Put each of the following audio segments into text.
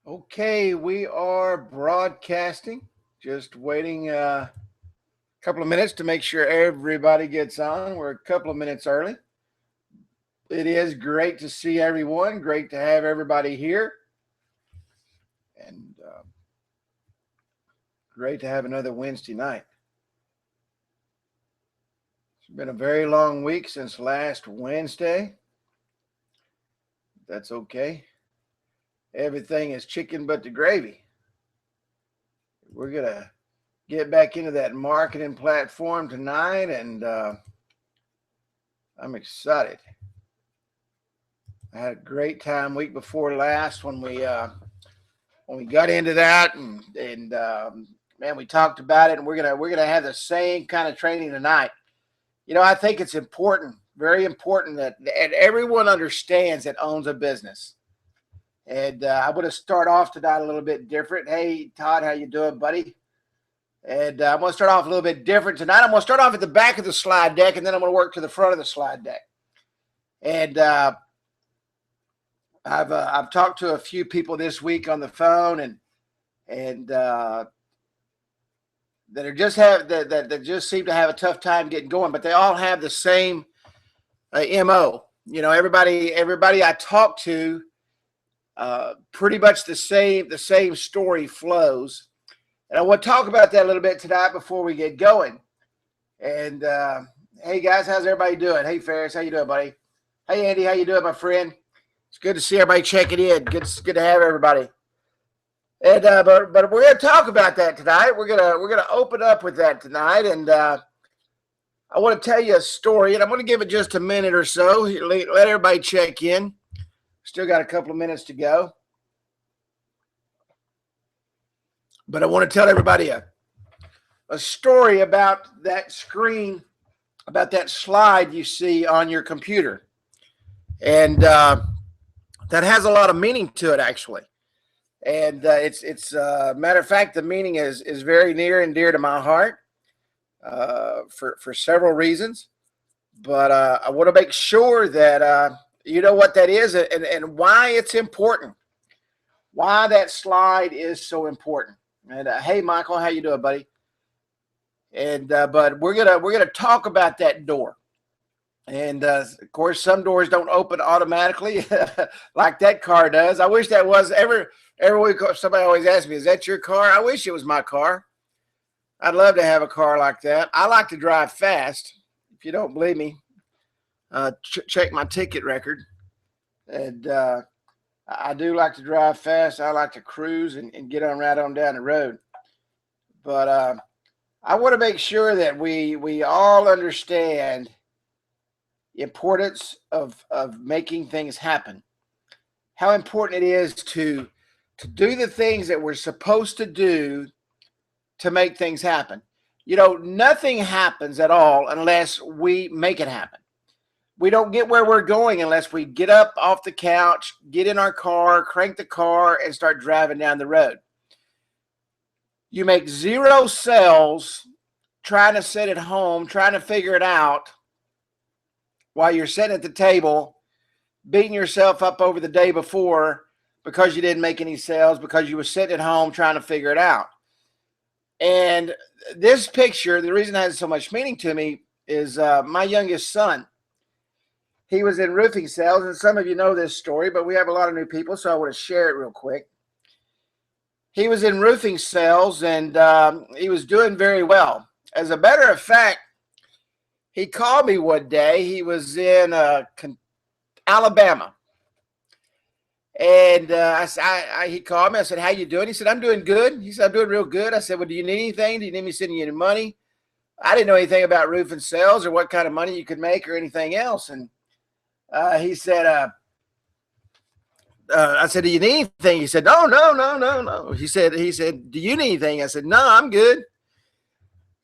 Okay, we are broadcasting. Just waiting a couple of minutes to make sure everybody gets on. We're a couple of minutes early. It is great to see everyone. Great to have everybody here. And great to have another Wednesday night. It's been a very long week since last Wednesday. That's okay. Everything is chicken but the gravy. We're going to get back into that marketing platform tonight, and I'm excited. I had a great time week before last when we got into that, and man, we talked about it, and we're gonna have the same kind of training tonight. I think it's important, very important that everyone understands that owns a business. And I want to start off tonight a little bit different. Hey, Todd, how you doing, buddy? And I'm going to start off a little bit different tonight. I'm going to start off at the back of the slide deck, and then I'm going to work to the front of the slide deck. And I've talked to a few people this week on the phone, and that just seem to have a tough time getting going, but they all have the same MO. Everybody I talk to, pretty much the same story flows. And I want to talk about that a little bit tonight before we get going. And hey guys, how's everybody doing? Hey Ferris, how you doing, buddy? Hey Andy, how you doing, my friend? It's good to see everybody checking in. Good to have everybody. And but we're going to talk about that tonight. We're gonna open up with that tonight, and I want to tell you a story, and I'm going to give it just a minute or so. Let everybody check in. Still got a couple of minutes to go. But I want to tell everybody a story about that screen, about that slide you see on your computer. And that has a lot of meaning to it, actually. And it's matter of fact, the meaning is very near and dear to my heart for several reasons. But I want to make sure that you know what that is and why it's important, why that slide is so important. And hey, Michael, how you doing, buddy? And but we're gonna talk about that door. And of course, some doors don't open automatically like that car does. I wish that was every week. Somebody always asks me, "Is that your car?" I wish it was my car. I'd love to have a car like that. I like to drive fast. If you don't believe me, check my ticket record. And I do like to drive fast. I like to cruise and get on right on down the road. But I want to make sure that we all understand the importance of making things happen. How important it is to do the things that we're supposed to do to make things happen. Nothing happens at all unless we make it happen. We don't get where we're going unless we get up off the couch, get in our car, crank the car, and start driving down the road. You make zero sales trying to sit at home, trying to figure it out while you're sitting at the table, beating yourself up over the day before because you didn't make any sales because you were sitting at home trying to figure it out. And this picture, the reason it has so much meaning to me is my youngest son. He was in roofing sales, and some of you know this story, but we have a lot of new people, so I want to share it real quick. He was in roofing sales, and he was doing very well. As a matter of fact, he called me one day. He was in Alabama, and he called me. I said, "How you doing?" He said, "I'm doing good." He said, "I'm doing real good." I said, "Well, do you need anything? Do you need me sending you any money?" I didn't know anything about roofing sales or what kind of money you could make or anything else, and he said, I said, "Do you need anything?" He said, No. He said, "Do you need anything?" I said, "No, I'm good."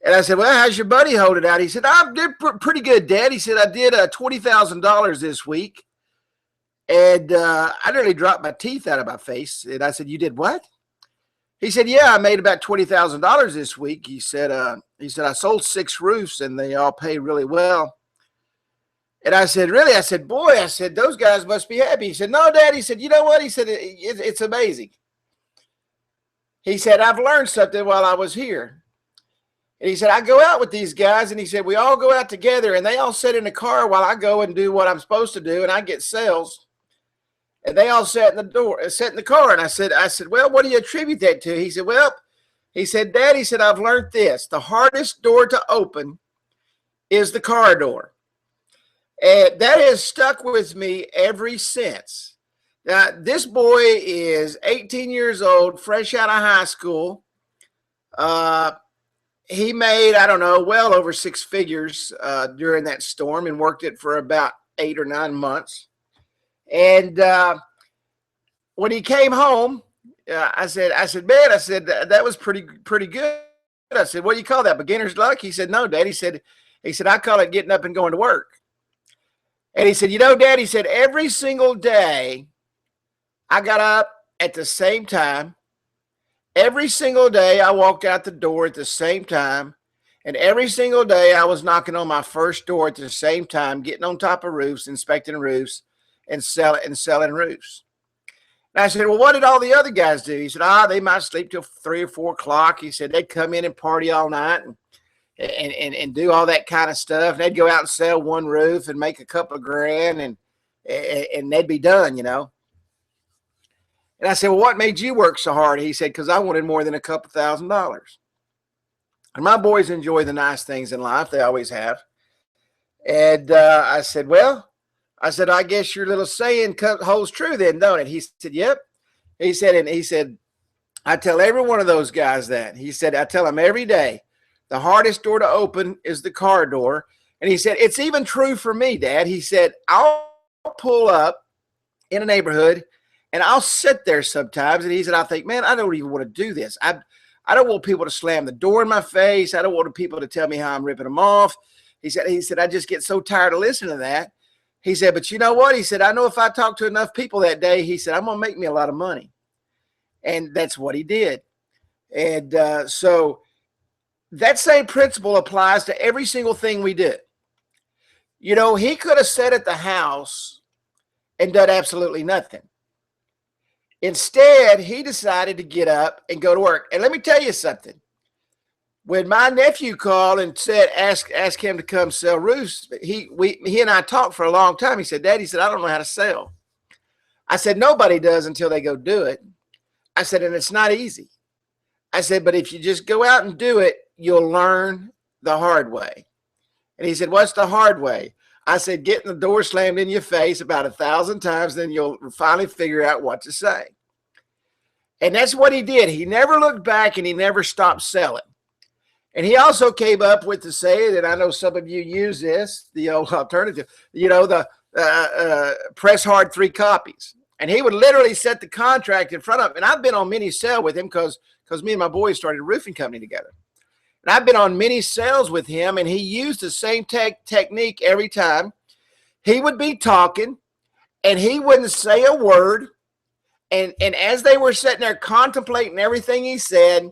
And I said, "Well, how's your buddy hold it out?" He said, "I did pretty good, Dad." He said, "I did $20,000 this week." And I nearly dropped my teeth out of my face. And I said, "You did what?" He said, "Yeah, I made about $20,000 this week." He said, "I sold 6 roofs and they all pay really well." And I said, "Really?" I said, "Boy," I said, "those guys must be happy." He said, "No, Dad." He said, "You know what?" He said, it's amazing. He said, I've learned something while I was here. And he said, I go out with these guys, and he said, we all go out together, and they all sit in the car while I go and do what I'm supposed to do, and I get sales. And they all sat in the car. And I said, well, what do you attribute that to? He said, well, he said, Dad, he said, I've learned this. The hardest door to open is the car door. And that has stuck with me ever since. Now, this boy is 18 years old, fresh out of high school. He made, I don't know, well over 6 figures during that storm, and worked it for about 8 or 9 months. And when he came home, I said, man, I said, that was pretty good. I said, what do you call that, beginner's luck? He said, no, Dad. He said, I call it getting up and going to work. And he said, you know, Dad, he said, every single day I got up at the same time. Every single day I walked out the door at the same time. And every single day I was knocking on my first door at the same time, getting on top of roofs, inspecting roofs, and selling roofs. And I said, well, what did all the other guys do? He said, they might sleep till 3 or 4 o'clock. He said they'd come in and party all night and do all that kind of stuff. And they'd go out and sell one roof and make a couple of grand, and they'd be done, you know. And I said, well, what made you work so hard? He said, because I wanted more than a couple $1,000. And my boys enjoy the nice things in life. They always have. And I said, well, I guess your little saying holds true then, don't it? He said, yep. He said, I tell every one of those guys that. He said, I tell them every day, the hardest door to open is the car door. And he said, it's even true for me, Dad. He said, I'll pull up in a neighborhood and I'll sit there sometimes. And he said, I think, man, I don't even want to do this. I don't want people to slam the door in my face. I don't want people to tell me how I'm ripping them off. He said, I just get so tired of listening to that. He said, but you know what? He said, I know if I talk to enough people that day, he said, I'm going to make me a lot of money. And that's what he did. And so that same principle applies to every single thing we do. You know, he could have sat at the house and done absolutely nothing. Instead, he decided to get up and go to work. And let me tell you something. When my nephew called and said, ask him to come sell roofs, he and I talked for a long time. He said, Dad, he said, I don't know how to sell. I said, nobody does until they go do it. I said, and it's not easy. I said, but if you just go out and do it, you'll learn the hard way. And he said, what's the hard way? I said, getting the door slammed in your face about 1,000 times, then you'll finally figure out what to say. And that's what he did. He never looked back, and he never stopped selling. And he also came up with the saying, and I know some of you use this, the old alternative, you know, the press hard 3 copies. And he would literally set the contract in front of him. And I've been on many sales with him because me and my boys started a roofing company together. And I've been on many sales with him, and he used the same technique every time. He would be talking, and he wouldn't say a word. And as they were sitting there contemplating everything he said,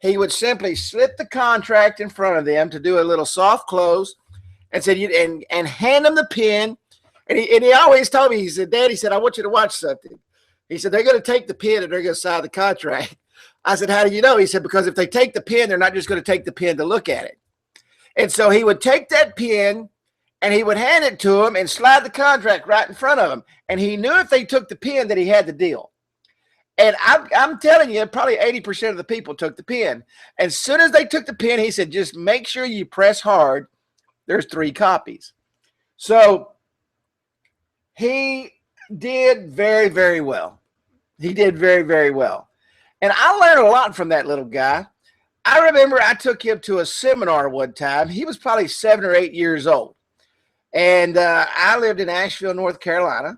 he would simply slip the contract in front of them to do a little soft close, and said, and hand them the pen. And he always told me, he said, Dad, he said, I want you to watch something. He said, they're going to take the pen and they're going to sign the contract. I said, how do you know? He said, because if they take the pen, they're not just going to take the pen to look at it. And so he would take that pen and he would hand it to him and slide the contract right in front of him. And he knew if they took the pen that he had the deal. And I'm telling you, probably 80% of the people took the pen. As soon as they took the pen, he said, just make sure you press hard. There's 3 copies. So he did very, very well. He did very, very well. And I learned a lot from that little guy. I remember I took him to a seminar one time. He was probably 7 or 8 years old. And I lived in Asheville, North Carolina.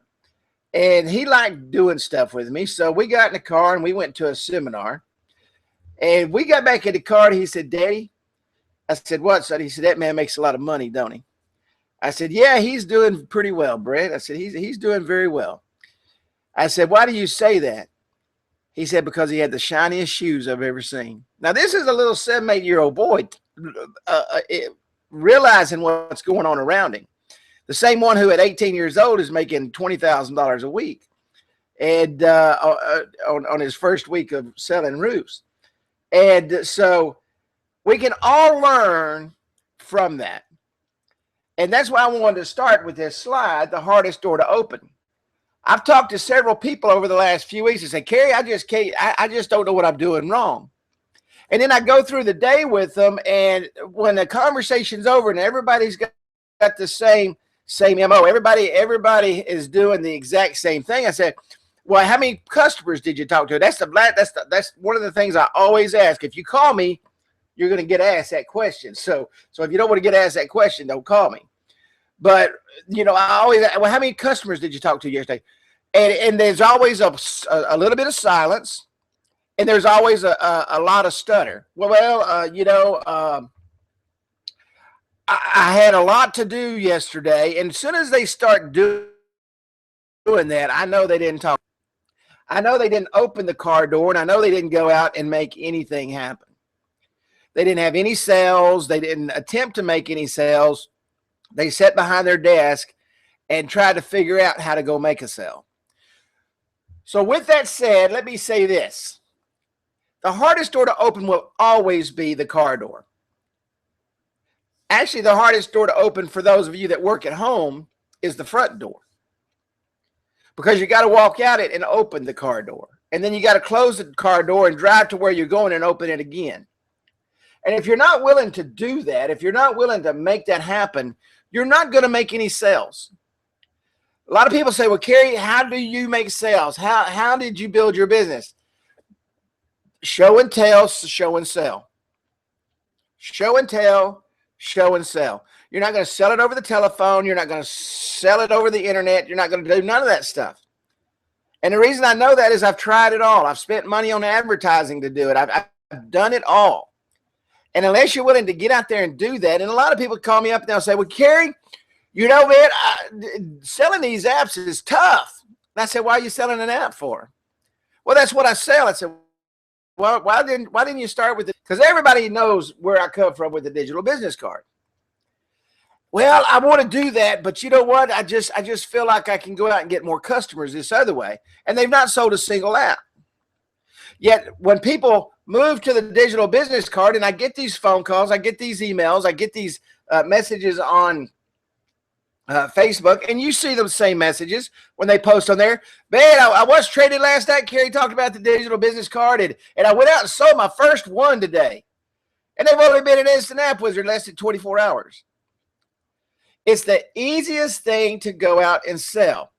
And he liked doing stuff with me. So we got in the car and we went to a seminar. And we got back in the car and he said, Daddy, I said, what, son? He said, that man makes a lot of money, don't he? I said, yeah, he's doing pretty well, Brett. I said, he's doing very well. I said, why do you say that? He said, because he had the shiniest shoes I've ever seen. Now, this is a little 7, 8-year-old boy realizing what's going on around him. The same one who at 18 years old is making $20,000 a week and on his first week of selling roofs. And so we can all learn from that. And that's why I wanted to start with this slide, the hardest door to open. I've talked to several people over the last few weeks and say, Kerry, I just don't know what I'm doing wrong. And then I go through the day with them, and when the conversation's over and everybody's got the same MO, everybody is doing the exact same thing. I said, well, how many customers did you talk to? That's one of the things I always ask. If you call me, you're going to get asked that question. So if you don't want to get asked that question, don't call me. But, you know, I always, well, how many customers did you talk to yesterday? And there's always a little bit of silence, and there's always a lot of stutter. You know, I had a lot to do yesterday, and as soon as they start doing that, I know they didn't talk. I know they didn't open the car door, and I know they didn't go out and make anything happen. They didn't have any sales. They didn't attempt to make any sales. They sat behind their desk and tried to figure out how to go make a sale. So with that said, let me say this. The hardest door to open will always be the car door. Actually, the hardest door to open for those of you that work at home is the front door. Because you got to walk out it and open the car door. And then you got to close the car door and drive to where you're going and open it again. And if you're not willing to do that, if you're not willing to make that happen, you're not going to make any sales. A lot of people say, well, Kerry, how do you make sales? How did you build your business? Show and tell, show and sell. Show and tell, show and sell. You're not going to sell it over the telephone. You're not going to sell it over the internet. You're not going to do none of that stuff. And the reason I know that is I've tried it all. I've spent money on advertising to do it. I've done it all. And unless you're willing to get out there and do that, and a lot of people call me up and they'll say, well, Kerry, you know, man, selling these apps is tough. And I said, why are you selling an app for? Well, that's what I sell. I said, well, why didn't you start with it? Because everybody knows where I come from with the digital business card. Well, I want to do that, but you know what? I just feel like I can go out and get more customers this other way. And they've not sold a single app. Yet when people move to the digital business card, and I get these phone calls, I get these emails, I get these messages on Facebook, and you see those same messages when they post on there. Man, I was traded last night. Kerry talked about the digital business card, and I went out and sold my first one today. And they've only been in Instantappwizard less than 24 hours. It's the easiest thing to go out and sell.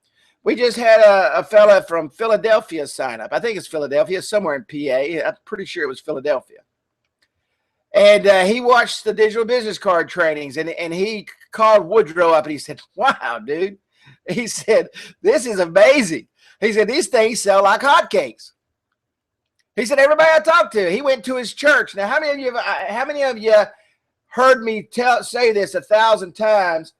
We just had a fella from Philadelphia sign up. I think it's Philadelphia, somewhere in PA. I'm pretty sure it was Philadelphia. And he watched the digital business card trainings, and he called Woodrow up and he said, wow, dude. He said, this is amazing. He said, these things sell like hotcakes. He said, everybody I talked to, he went to his church. Now, how many of you heard me say this 1,000 times?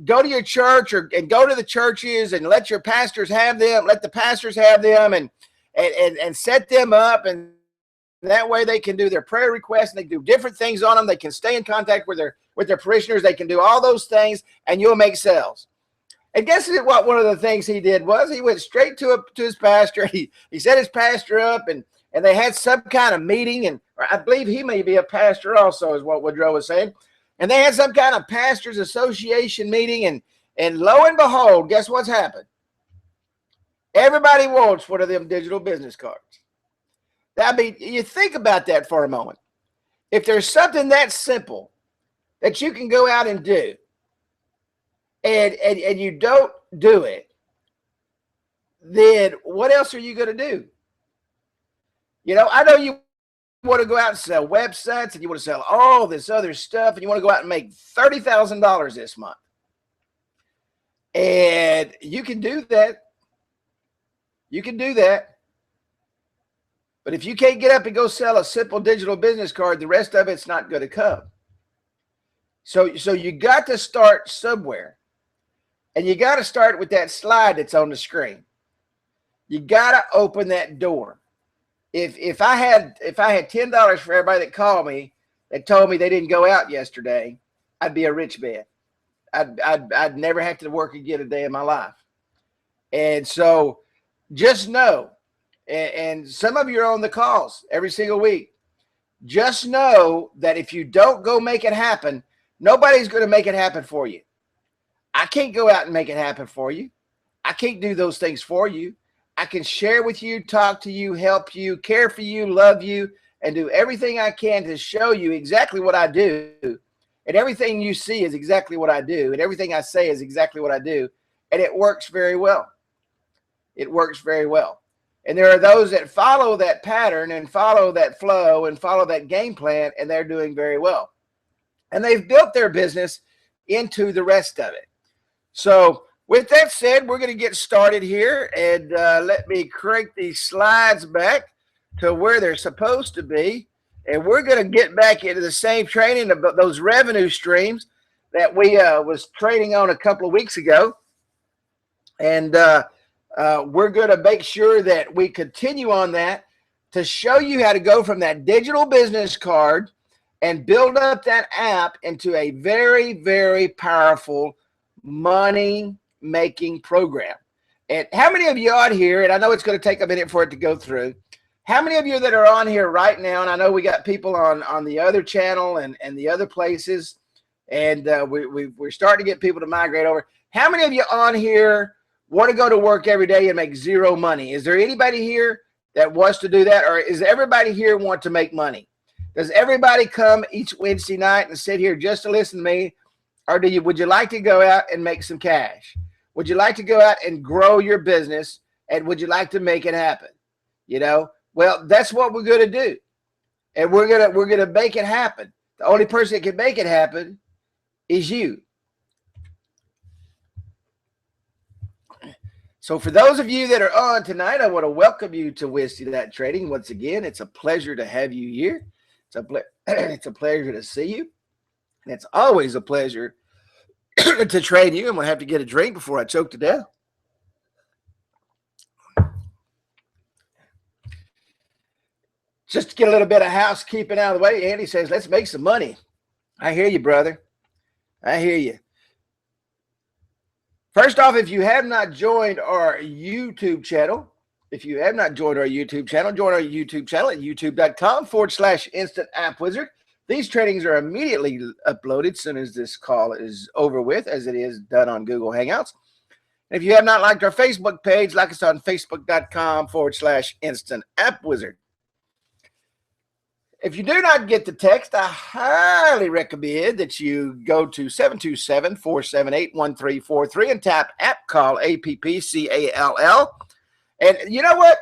Go to your church and go to the churches and let your pastors have them, let the pastors have them and set them up, and that way they can do their prayer requests and they can do different things on them. They can stay in contact with their parishioners. They can do all those things and you'll make sales. And guess what? One of the things he did was he went straight to his pastor. He set his pastor up and they had some kind of meeting, and I believe he may be a pastor also, is what Woodrow was saying. And they had some kind of pastors association meeting, and lo and behold, guess what's happened? Everybody wants one of them digital business cards. I mean, you think about that for a moment. If there's something that simple that you can go out and do, and you don't do it, then what else are you going to do? You know, I know you want to go out and sell websites, and you want to sell all this other stuff, and you want to go out and make $30,000 this month. And you can do that. You can do that. But if you can't get up and go sell a simple digital business card, the rest of it's not going to come. So you got to start somewhere. And you got to start with that slide that's on the screen. You got to open that door. If I had $10 for everybody that called me that told me they didn't go out yesterday, I'd be a rich man. I'd never have to work again a day in my life. And so just know and some of you are on the calls every single week. Just know that if you don't go make it happen, nobody's going to make it happen for you. I can't go out and make it happen for you. I can't do those things for you. I can share with you, talk to you, help you, care for you, love you, and do everything I can to show you exactly what I do. And everything you see is exactly what I do. And everything I say is exactly what I do. And it works very well. It works very well. And there are those that follow that pattern and follow that flow and follow that game plan, and they're doing very well. And they've built their business into the rest of it. So with that said, we're going to get started here, and let me crank these slides back to where they're supposed to be. And we're going to get back into the same training of those revenue streams that we was trading on a couple of weeks ago. And we're going to make sure that we continue on that to show you how to go from that digital business card and build up that app into a very, very powerful money-making program. And how many of you on here, and I know it's going to take a minute for it to go through, how many of you that are on here right now, and I know we got people on the other channel and the other places, and we're starting to get people to migrate over. How many of you on here want to go to work every day and make zero money? Is there anybody here that wants to do that? Or is everybody here want to make money? Does everybody come each Wednesday night and sit here just to listen to me? Or would you like to go out and make some cash? Would you like to go out and grow your business? And would you like to make it happen? You know, well, that's what we're going to do. And we're going to make it happen. The only person that can make it happen is you. So for those of you that are on tonight, I want to welcome you to Wednesday Night Trading. Once again, it's a pleasure to have you here. It's a pleasure to see you. And it's always a pleasure to trade you. I'm going to have to get a drink before I choke to death. Just to get a little bit of housekeeping out of the way, Andy says, let's make some money. I hear you, brother. I hear you. First off, if you have not joined our YouTube channel, join our YouTube channel at youtube.com/InstantAppWizard. These trainings are immediately uploaded as soon as this call is over with, as it is done on Google Hangouts. And if you have not liked our Facebook page, like us on facebook.com/InstantAppWizard. If you do not get the text, I highly recommend that you go to 727-478-1343 and tap app call, APPCALL. And you know what?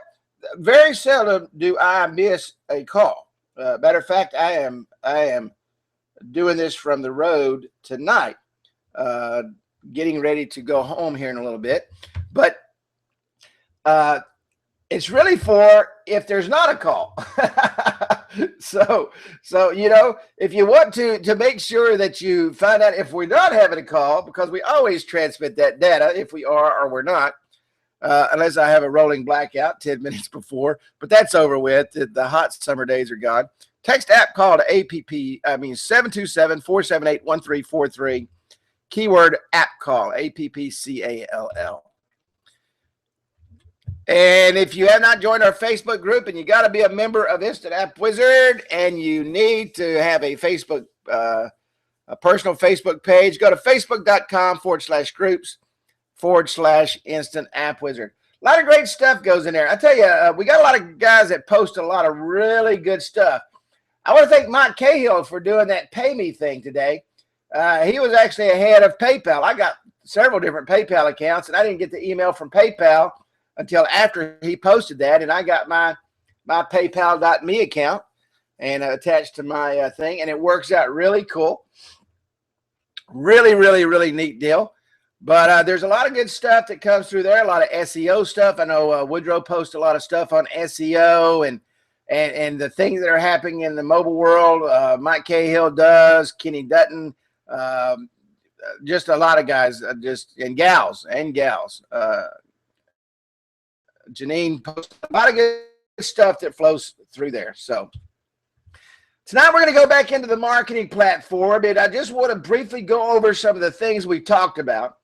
Very seldom do I miss a call. Matter of fact, I am doing this from the road tonight, getting ready to go home here in a little bit. But it's really for if there's not a call. So you know, if you want to make sure that you find out if we're not having a call, because we always transmit that data if we are or we're not, unless I have a rolling blackout 10 minutes before, but that's over with. The hot summer days are gone. Text app call to 727-478-1343, keyword app call, APPCALL. And if you have not joined our Facebook group, and you got to be a member of Instantappwizard, and you need to have a Facebook, a personal Facebook page, go to facebook.com/groups/Instantappwizard. A lot of great stuff goes in there. I tell you, we got a lot of guys that post a lot of really good stuff. I want to thank Mike Cahill for doing that pay me thing today. He was actually ahead of PayPal. I got several different PayPal accounts, and I didn't get the email from PayPal until after he posted that, and I got my PayPal.me account and attached to my thing, and it works out really cool. Really, really, really neat deal. But there's a lot of good stuff that comes through there, a lot of SEO stuff. I know Woodrow posts a lot of stuff on SEO and the things that are happening in the mobile world. Mike Cahill does, Kenny Dutton, just a lot of guys, and gals. Janine posts a lot of good stuff that flows through there. So tonight we're going to go back into the marketing platform, and I just want to briefly go over some of the things we talked about.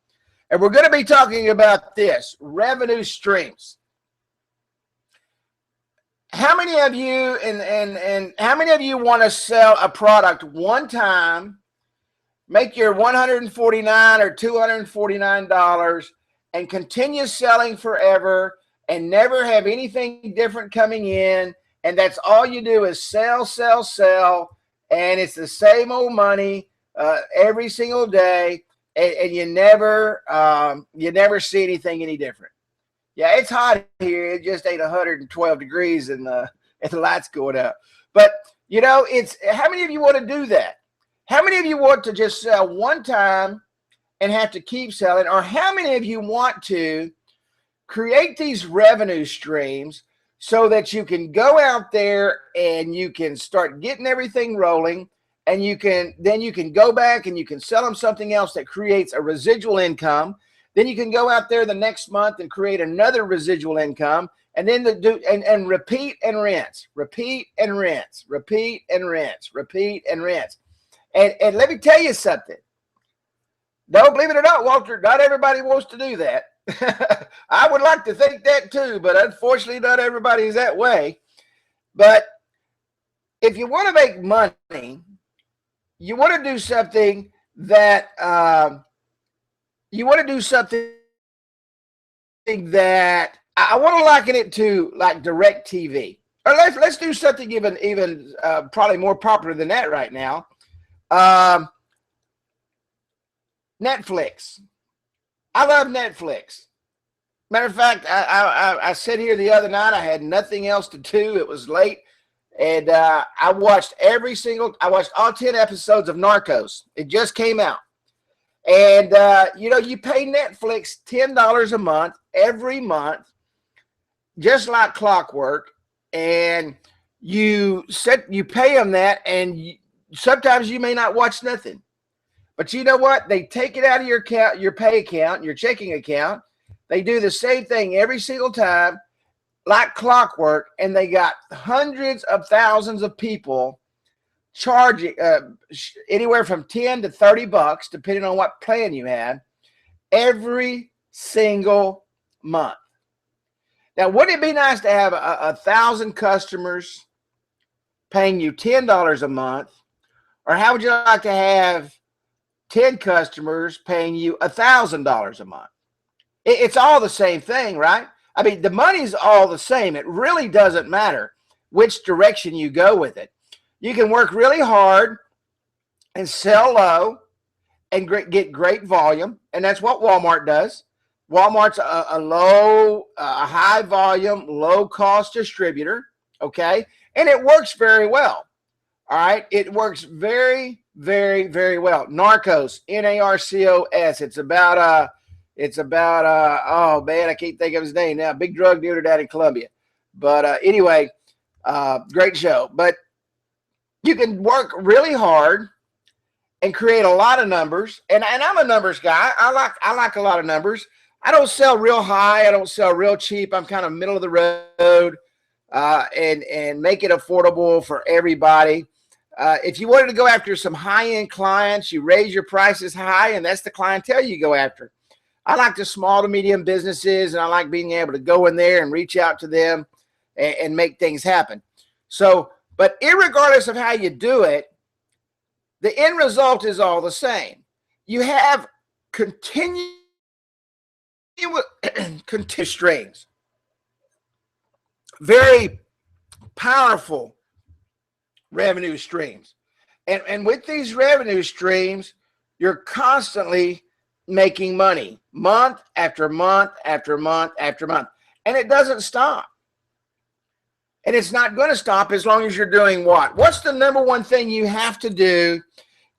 And we're going to be talking about this, revenue streams. how many of you and how many of you want to sell a product one time, make your $149 or $249 and continue selling forever and never have anything different coming in, and that's all you do is sell, sell, sell, and it's the same old money every single day, and you never see anything any different? Yeah, it's hot here. It just ain't 112 degrees and the lights going out. But it's how many of you want to do that? How many of you want to just sell one time and have to keep selling? Or how many of you want to create these revenue streams so that you can go out there and you can start getting everything rolling, and you can go back and you can sell them something else that creates a residual income. Then you can go out there the next month and create another residual income, and then and repeat and rinse, repeat and rinse, repeat and rinse, repeat and rinse. And let me tell you something. No, believe it or not, Walter, not everybody wants to do that. I would like to think that too, but unfortunately not everybody is that way. But if you want to make money, you want to do something that I want to liken it to like direct TV. Or let's do something even probably more popular than that right now. Netflix. I love Netflix. Matter of fact, I sat here the other night. I had nothing else to do. It was late. And I watched all 10 episodes of Narcos. It just came out. And, you pay Netflix $10 a month, every month, just like clockwork. And you pay them that, and sometimes you may not watch nothing. But you know what? They take it out of your account, your pay account, your checking account. They do the same thing every single time, like clockwork, and they got hundreds of thousands of people charging anywhere from $10 to $30, depending on what plan you have, every single month. Now, wouldn't it be nice to have 1,000 customers paying you $10 a month? Or how would you like to have 10 customers paying you $1,000 a month? It's all the same thing, right? I mean, the money's all the same. It really doesn't matter which direction you go with it. You can work really hard and sell low and get great volume, and that's what Walmart does. Walmart's a high volume, low cost distributor, okay? And it works very well, all right? It works very, very, very well. Narcos, Narcos. It's about oh man, I can't think of his name now. Big drug dealer down in Colombia. But anyway, great show. But you can work really hard and create a lot of numbers. And I'm a numbers guy. I like a lot of numbers. I don't sell real high. I don't sell real cheap. I'm kind of middle of the road, and make it affordable for everybody. If you wanted to go after some high-end clients, you raise your prices high, and that's the clientele you go after. I like the small to medium businesses, and I like being able to go in there and reach out to them and make things happen. So, but irregardless of how you do it, the end result is all the same. You have continuous streams. Very powerful revenue streams. And with these revenue streams, you're constantly making money month after month after month after month. And it doesn't stop. And it's not going to stop as long as you're doing what? What's the number one thing you have to do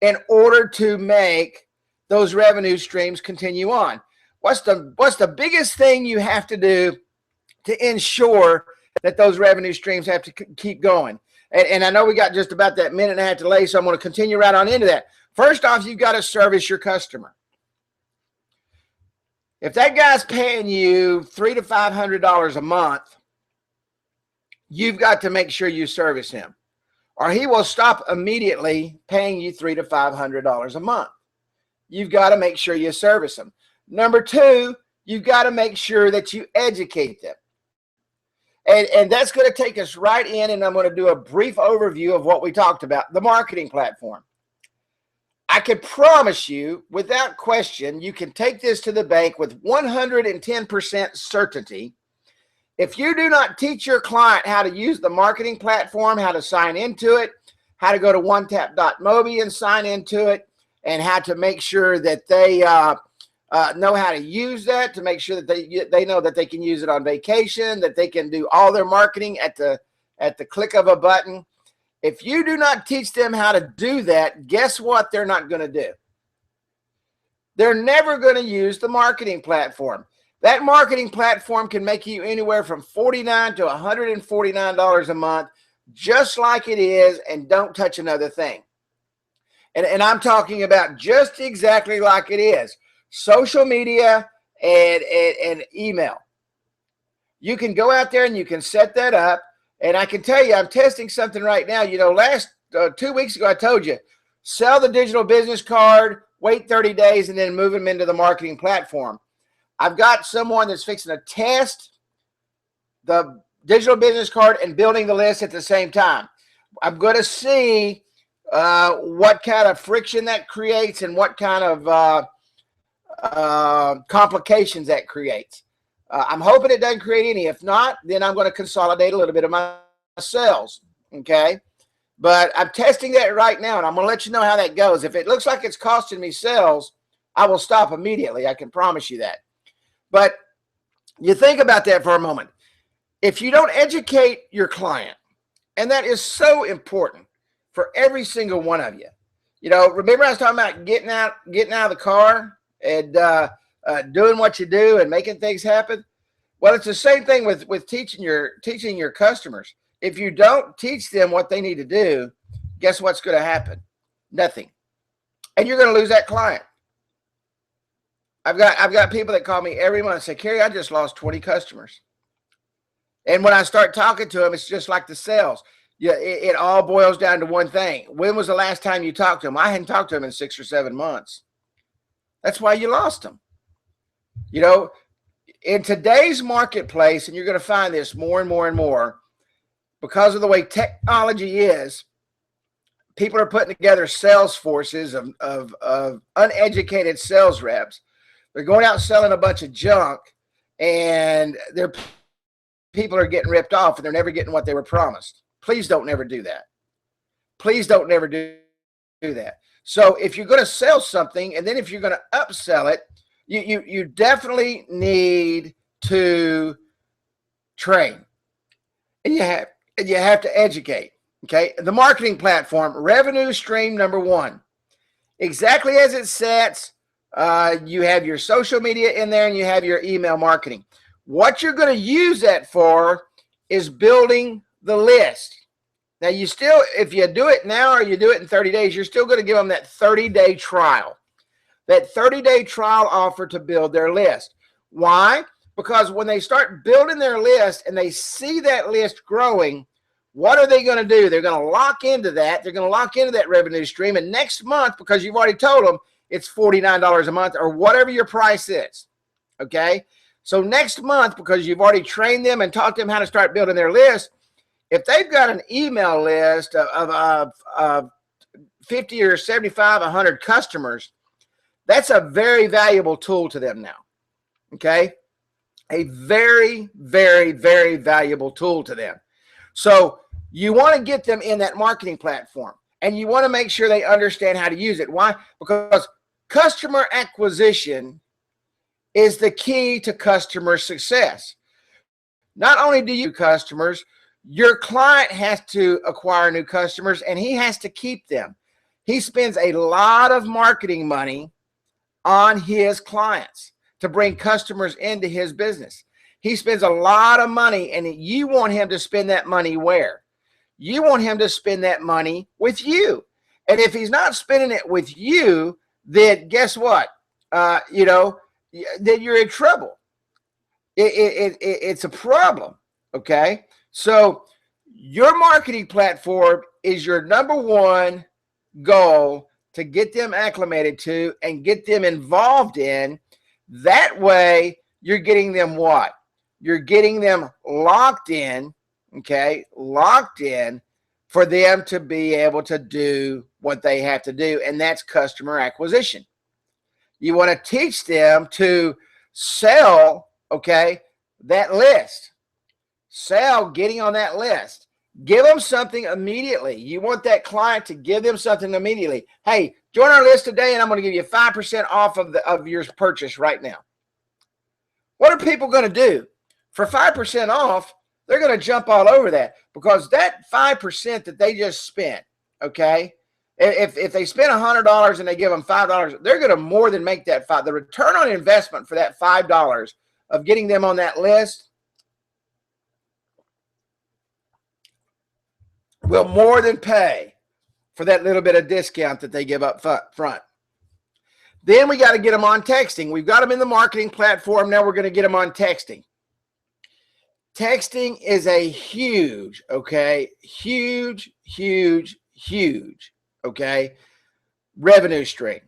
in order to make those revenue streams continue on? What's the biggest thing you have to do to ensure that those revenue streams have to keep going? And I know we got just about that minute and a half delay, so I'm going to continue right on into that. First off, you've got to service your customer. If that guy's paying you $300 to $500 a month, you've got to make sure you service him, or he will stop immediately paying you $300 to $500 a month. You've got to make sure you service them. Number two, you've got to make sure that you educate them. And that's going to take us right in, and I'm going to do a brief overview of what we talked about, the marketing platform. I can promise you, without question, you can take this to the bank with 110% certainty. If you do not teach your client how to use the marketing platform, how to sign into it, how to go to onetap.mobi and sign into it, and how to make sure that they know how to use that, to make sure that they know that they can use it on vacation, that they can do all their marketing at the click of a button. If you do not teach them how to do that, guess what they're not going to do? They're never going to use the marketing platform. That marketing platform can make you anywhere from $49 to $149 a month, just like it is, and don't touch another thing. And I'm talking about just exactly like it is. Social media and email. You can go out there and you can set that up. And I can tell you, I'm testing something right now. You know, last 2 weeks ago, I told you, sell the digital business card, wait 30 days, and then move them into the marketing platform. I've got someone that's fixing to test the digital business card and building the list at the same time. I'm going to see what kind of friction that creates and what kind of complications that creates. I'm hoping it doesn't create any. If not, then I'm going to consolidate a little bit of my sales. Okay. But I'm testing that right now, and I'm going to let you know how that goes. If it looks like it's costing me sales, I will stop immediately. I can promise you that. But you think about that for a moment. If you don't educate your client, and that is so important for every single one of you. You know, remember I was talking about getting out of the car and doing what you do and making things happen? Well, it's the same thing with teaching your customers. If you don't teach them what they need to do, guess what's going to happen? Nothing. And you're going to lose that client. I've got people that call me every month and say, Kerry, I just lost 20 customers. And when I start talking to them, it's just like the sales. Yeah, it all boils down to one thing. When was the last time you talked to them? I hadn't talked to them in 6 or 7 months. That's why you lost them. You know, in today's marketplace, and you're going to find this more and more and more, because of the way technology is, people are putting together sales forces of uneducated sales reps. They're going out selling a bunch of junk, and their people are getting ripped off, and they're never getting what they were promised. Please don't never do that. Please don't never do that. So if you're going to sell something, and then if you're going to upsell it, you definitely need to train, and you have to educate. Okay, the marketing platform, revenue stream number one, exactly as it sets. You have your social media in there, and you have your email marketing. What you're going to use that for is building the list. Now, you still, if you do it now or you do it in 30 days, you're still going to give them that 30-day trial. That 30-day trial offer to build their list. Why? Because when they start building their list and they see that list growing, what are they going to do? They're going to lock into that. They're going to lock into that revenue stream. And next month, because you've already told them it's $49 a month or whatever your price is, okay? So next month, because you've already trained them and taught them how to start building their list, if they've got an email list of 50 or 75, 100 customers, that's a very valuable tool to them now, okay? A very, very, very valuable tool to them. So you want to get them in that marketing platform, and you want to make sure they understand how to use it. Why? Because customer acquisition is the key to customer success. Not only do you customers, your client has to acquire new customers, and he has to keep them. He spends a lot of marketing money on his clients to bring customers into his business. He spends a lot of money, and you want him to spend that money where? You want him to spend that money with you. And if he's not spending it with you, then guess what? Then you're in trouble. It's a problem, okay? So your marketing platform is your number one goal to get them acclimated to and get them involved in. That way, you're getting them what? you're getting them locked in, okay, locked in for them to be able to do what they have to do, and that's customer acquisition. You want to teach them to sell, okay, that list. Sell getting on that list. Give them something immediately. You want that client to give them something immediately. Hey, join our list today, and I'm going to give you 5% off of your purchase right now. What are people going to do? For 5% off, they're going to jump all over that, because that 5% that they just spent, okay, if they spend $100 and they give them $5, they're going to more than make that $5. The return on investment for that $5 of getting them on that list will more than pay for that little bit of discount that they give up front. Then we got to get them on texting. We've got them in the marketing platform. Now we're going to get them on texting. Texting is a huge, okay, huge, okay, revenue stream.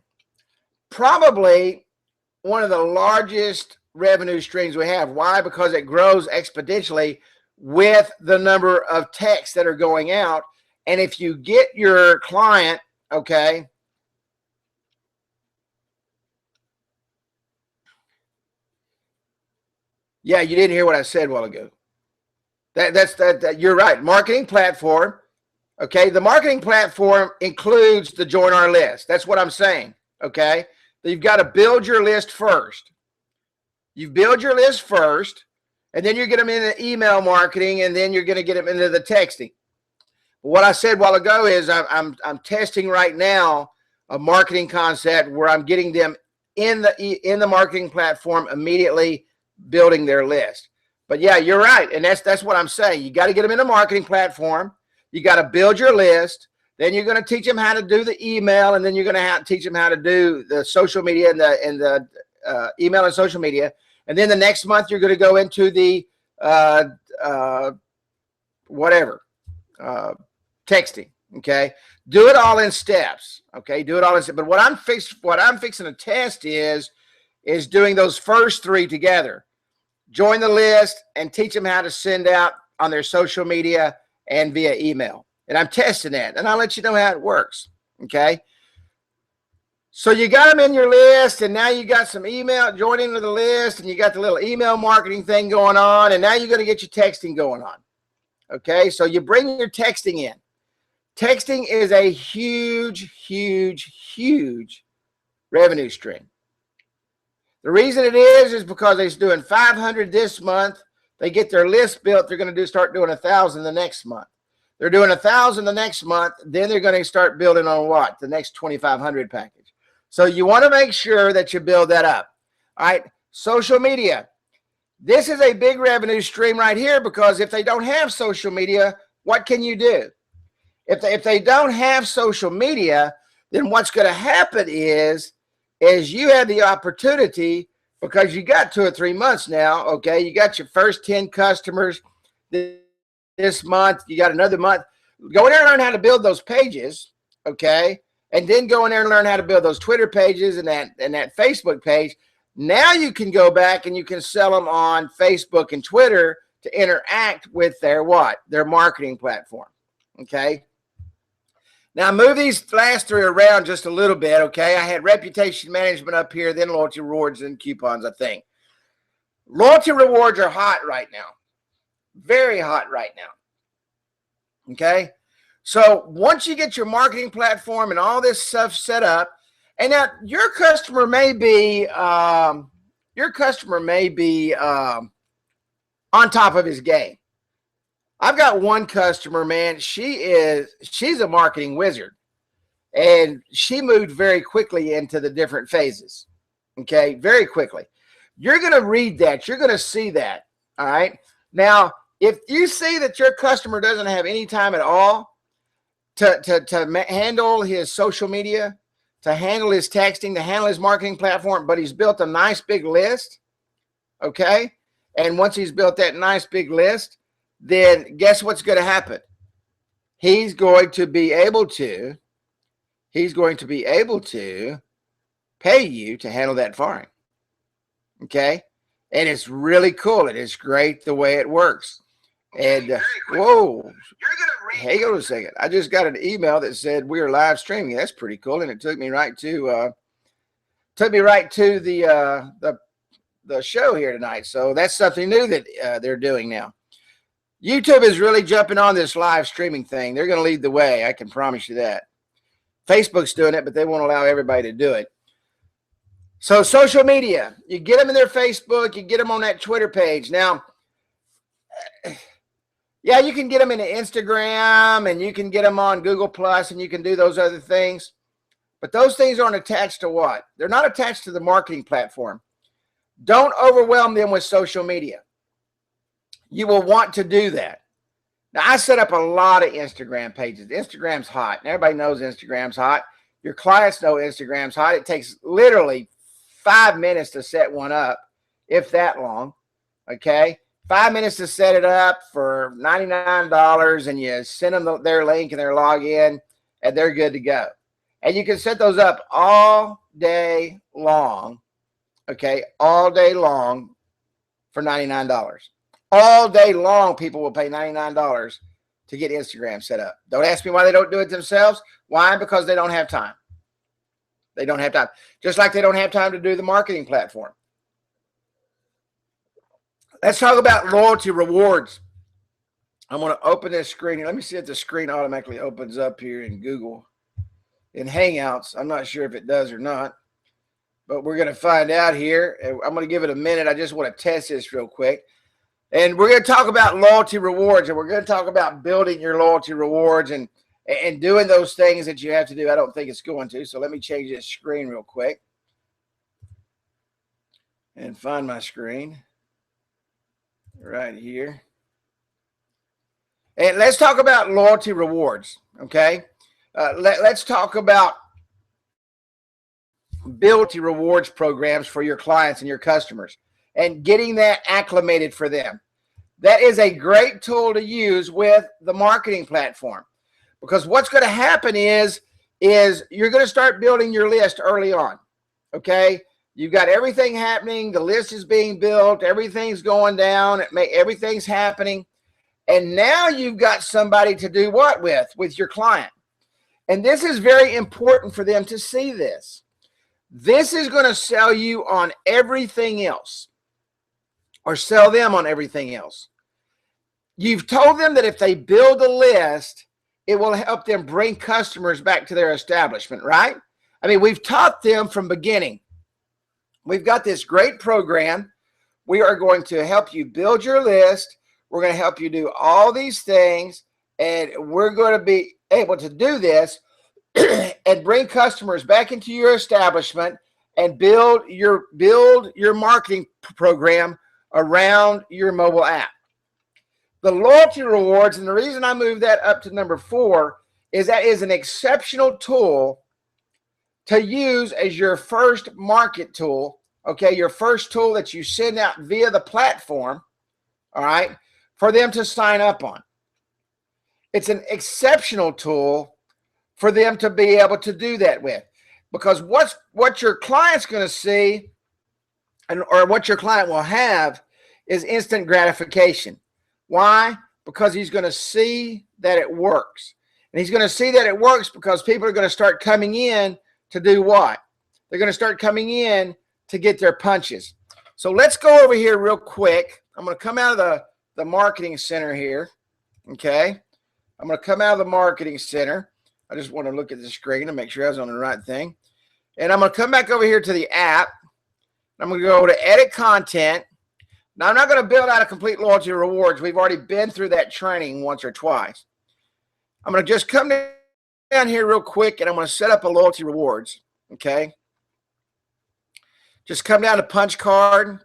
Probably one of the largest revenue streams we have. Why? Because it grows exponentially with the number of texts that are going out. And if you get your client, okay, yeah, you didn't hear what I said a while ago. You're right. Marketing platform. Okay. The marketing platform includes the join our list. That's what I'm saying. Okay. You've got to build your list first. You build your list first, and then you get them into email marketing, and then you're going to get them into the texting. What I said a while ago is I'm testing right now a marketing concept where I'm getting them in the marketing platform immediately, building their list. But yeah, you're right. And that's what I'm saying. You got to get them in the marketing platform. You got to build your list. Then you're going to teach them how to do the email. And then you're going to teach them how to do the social media and the email and social media. And then the next month, you're going to go into the texting. Okay. Do it all in steps. Okay. Do it all in steps. But what I'm fixing to test is doing those first three together. Join the list and teach them how to send out on their social media and via email. And I'm testing that, and I'll let you know how it works. Okay. So you got them in your list, and now you got some email, join into the list, and you got the little email marketing thing going on, and now you're going to get your texting going on. Okay. So you bring your texting in. Texting is a huge revenue stream. The reason it is because they're doing 500 this month. They get their list built. They're going to start doing 1,000 the next month. They're doing 1,000 the next month. Then they're going to start building on what? The next 2,500 package. So you want to make sure that you build that up. All right. Social media. This is a big revenue stream right here, because if they don't have social media, what can you do? If they don't have social media, then what's going to happen is you have the opportunity, because you got 2 or 3 months now, okay? You got your first 10 customers this month. You got another month. Go in there and learn how to build those pages, okay? And then go in there and learn how to build those Twitter pages and that Facebook page. Now you can go back and you can sell them on Facebook and Twitter to interact with their what? Their marketing platform, okay? Now, move these last three around just a little bit, okay? I had reputation management up here, then loyalty rewards and coupons, I think. Loyalty rewards are hot right now. Very hot right now, okay? So once you get your marketing platform and all this stuff set up, and now your customer may be on top of his game. I've got one customer, man. She's a marketing wizard, and she moved very quickly into the different phases. Okay, very quickly. You're going to read that. You're going to see that. All right. Now, if you see that your customer doesn't have any time at all to handle his social media, to handle his texting, to handle his marketing platform, but he's built a nice big list. Okay. And once he's built that nice big list, then guess what's going to happen? He's going to be able to pay you to handle that firing. Okay. And it's really cool. It is great the way it works. And whoa, hang on a second. I just got an email that said we are live streaming. That's pretty cool. And it took me right to the show here tonight. So that's something new that they're doing now. YouTube is really jumping on this live streaming thing. They're going to lead the way. I can promise you that. Facebook's doing it, but they won't allow everybody to do it. So social media, you get them in their Facebook, you get them on that Twitter page. Now, yeah, you can get them in Instagram and you can get them on Google Plus and you can do those other things. But those things aren't attached to what? They're not attached to the marketing platform. Don't overwhelm them with social media. You will want to do that. Now, I set up a lot of Instagram pages. Instagram's hot. And everybody knows Instagram's hot. Your clients know Instagram's hot. It takes literally 5 minutes to set one up, if that long. Okay? 5 minutes to set it up for $99, and you send them their link and their login, and they're good to go. And you can set those up all day long. Okay? All day long for $99. All day long, people will pay $99 to get Instagram set up. Don't ask me why they don't do it themselves. Why? Because they don't have time. They don't have time. Just like they don't have time to do the marketing platform. Let's talk about loyalty rewards. I'm going to open this screen. Let me see if the screen automatically opens up here in Google. In Hangouts. I'm not sure if it does or not. But we're going to find out here. I'm going to give it a minute. I just want to test this real quick. And we're going to talk about loyalty rewards, and we're going to talk about building your loyalty rewards and doing those things that you have to do. I don't think it's going to, so let me change this screen real quick and find my screen right here. And let's talk about loyalty rewards, okay? Let's talk about building rewards programs for your clients and your customers and getting that acclimated for them. That is a great tool to use with the marketing platform, because what's going to happen is you're going to start building your list early on, okay? You've got everything happening. The list is being built. Everything's going down. Everything's happening. And now you've got somebody to do what with your client. And this is very important for them to see this. This is going to sell you on everything else, or sell them on everything else. You've told them that if they build a list, it will help them bring customers back to their establishment, right? I mean, we've taught them from beginning. We've got this great program. We are going to help you build your list. We're going to help you do all these things, and we're going to be able to do this and bring customers back into your establishment and build your marketing program around your mobile app. The loyalty rewards, and the reason I moved that up to number 4 is that is an exceptional tool to use as your first market tool, okay, your first tool that you send out via the platform, all right, for them to sign up on. It's an exceptional tool for them to be able to do that with, because what your client's going to see, or what your client will have, is instant gratification. Why? Because he's going to see that it works. And he's going to see that it works because people are going to start coming in to do what? They're going to start coming in to get their punches. So let's go over here real quick. I'm going to come out of the marketing center here. Okay. I'm going to come out of the marketing center. I just want to look at the screen and make sure I was on the right thing. And I'm going to come back over here to the app. I'm going to go to edit content. Now, I'm not going to build out a complete loyalty rewards. We've already been through that training once or twice. I'm going to just come down here real quick, and I'm going to set up a loyalty rewards, okay? Just come down to punch card,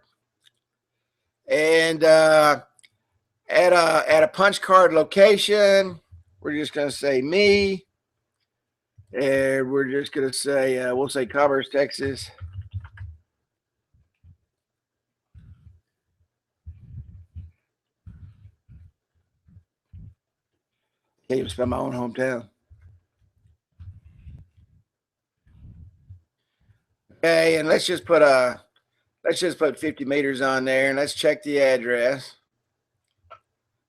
and at a punch card location, we're just going to say me, and we're just going to say, we'll say Commerce, Texas. Can't even spell my own hometown. Okay, and let's just put Let's just put 50 meters on there and let's check the address.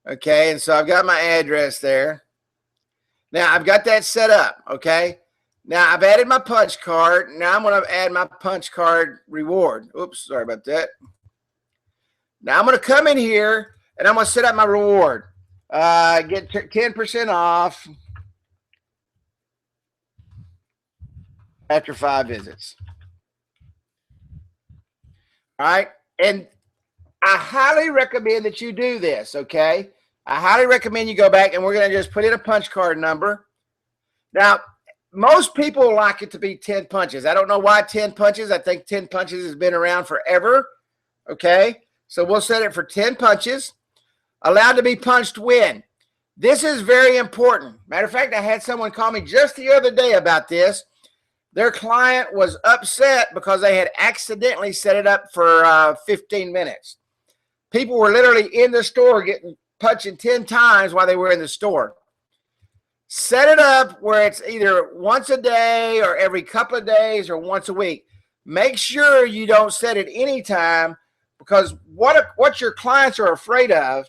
Okay, and so I've got my address there. Now I've got that set up, okay? Now I've added my punch card. Now I'm going to add my punch card reward. Oops, sorry about that. Now I'm going to come in here and I'm going to set up my reward. Get 10% off after 5 visits. All right, and I highly recommend that you do this, okay? I highly recommend you go back and we're going to just put in a punch card number. Now, most people like it to be 10 punches. I don't know why 10 punches. I think 10 punches has been around forever, okay? So we'll set it for 10 punches. Allowed to be punched when? This is very important. Matter of fact, I had someone call me just the other day about this. Their client was upset because they had accidentally set it up for 15 minutes. People were literally in the store punching 10 times while they were in the store. Set it up where it's either once a day or every couple of days or once a week. Make sure you don't set it anytime, because what your clients are afraid of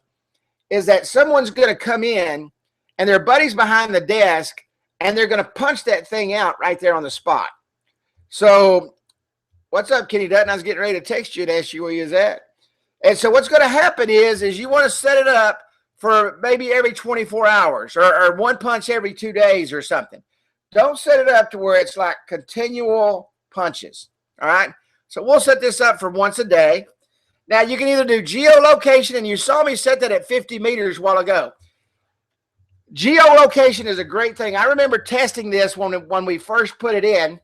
is that someone's going to come in and their buddy's behind the desk and they're going to punch that thing out right there on the spot. So, what's up, Kenny Dutton? I was getting ready to text you and ask you where you was at. And so what's going to happen is you want to set it up for maybe every 24 hours or one punch every 2 days or something. Don't set it up to where it's like continual punches, all right? So we'll set this up for once a day. Now, you can either do geolocation, and you saw me set that at 50 meters a while ago. Geolocation is a great thing. I remember testing this when we first put it in,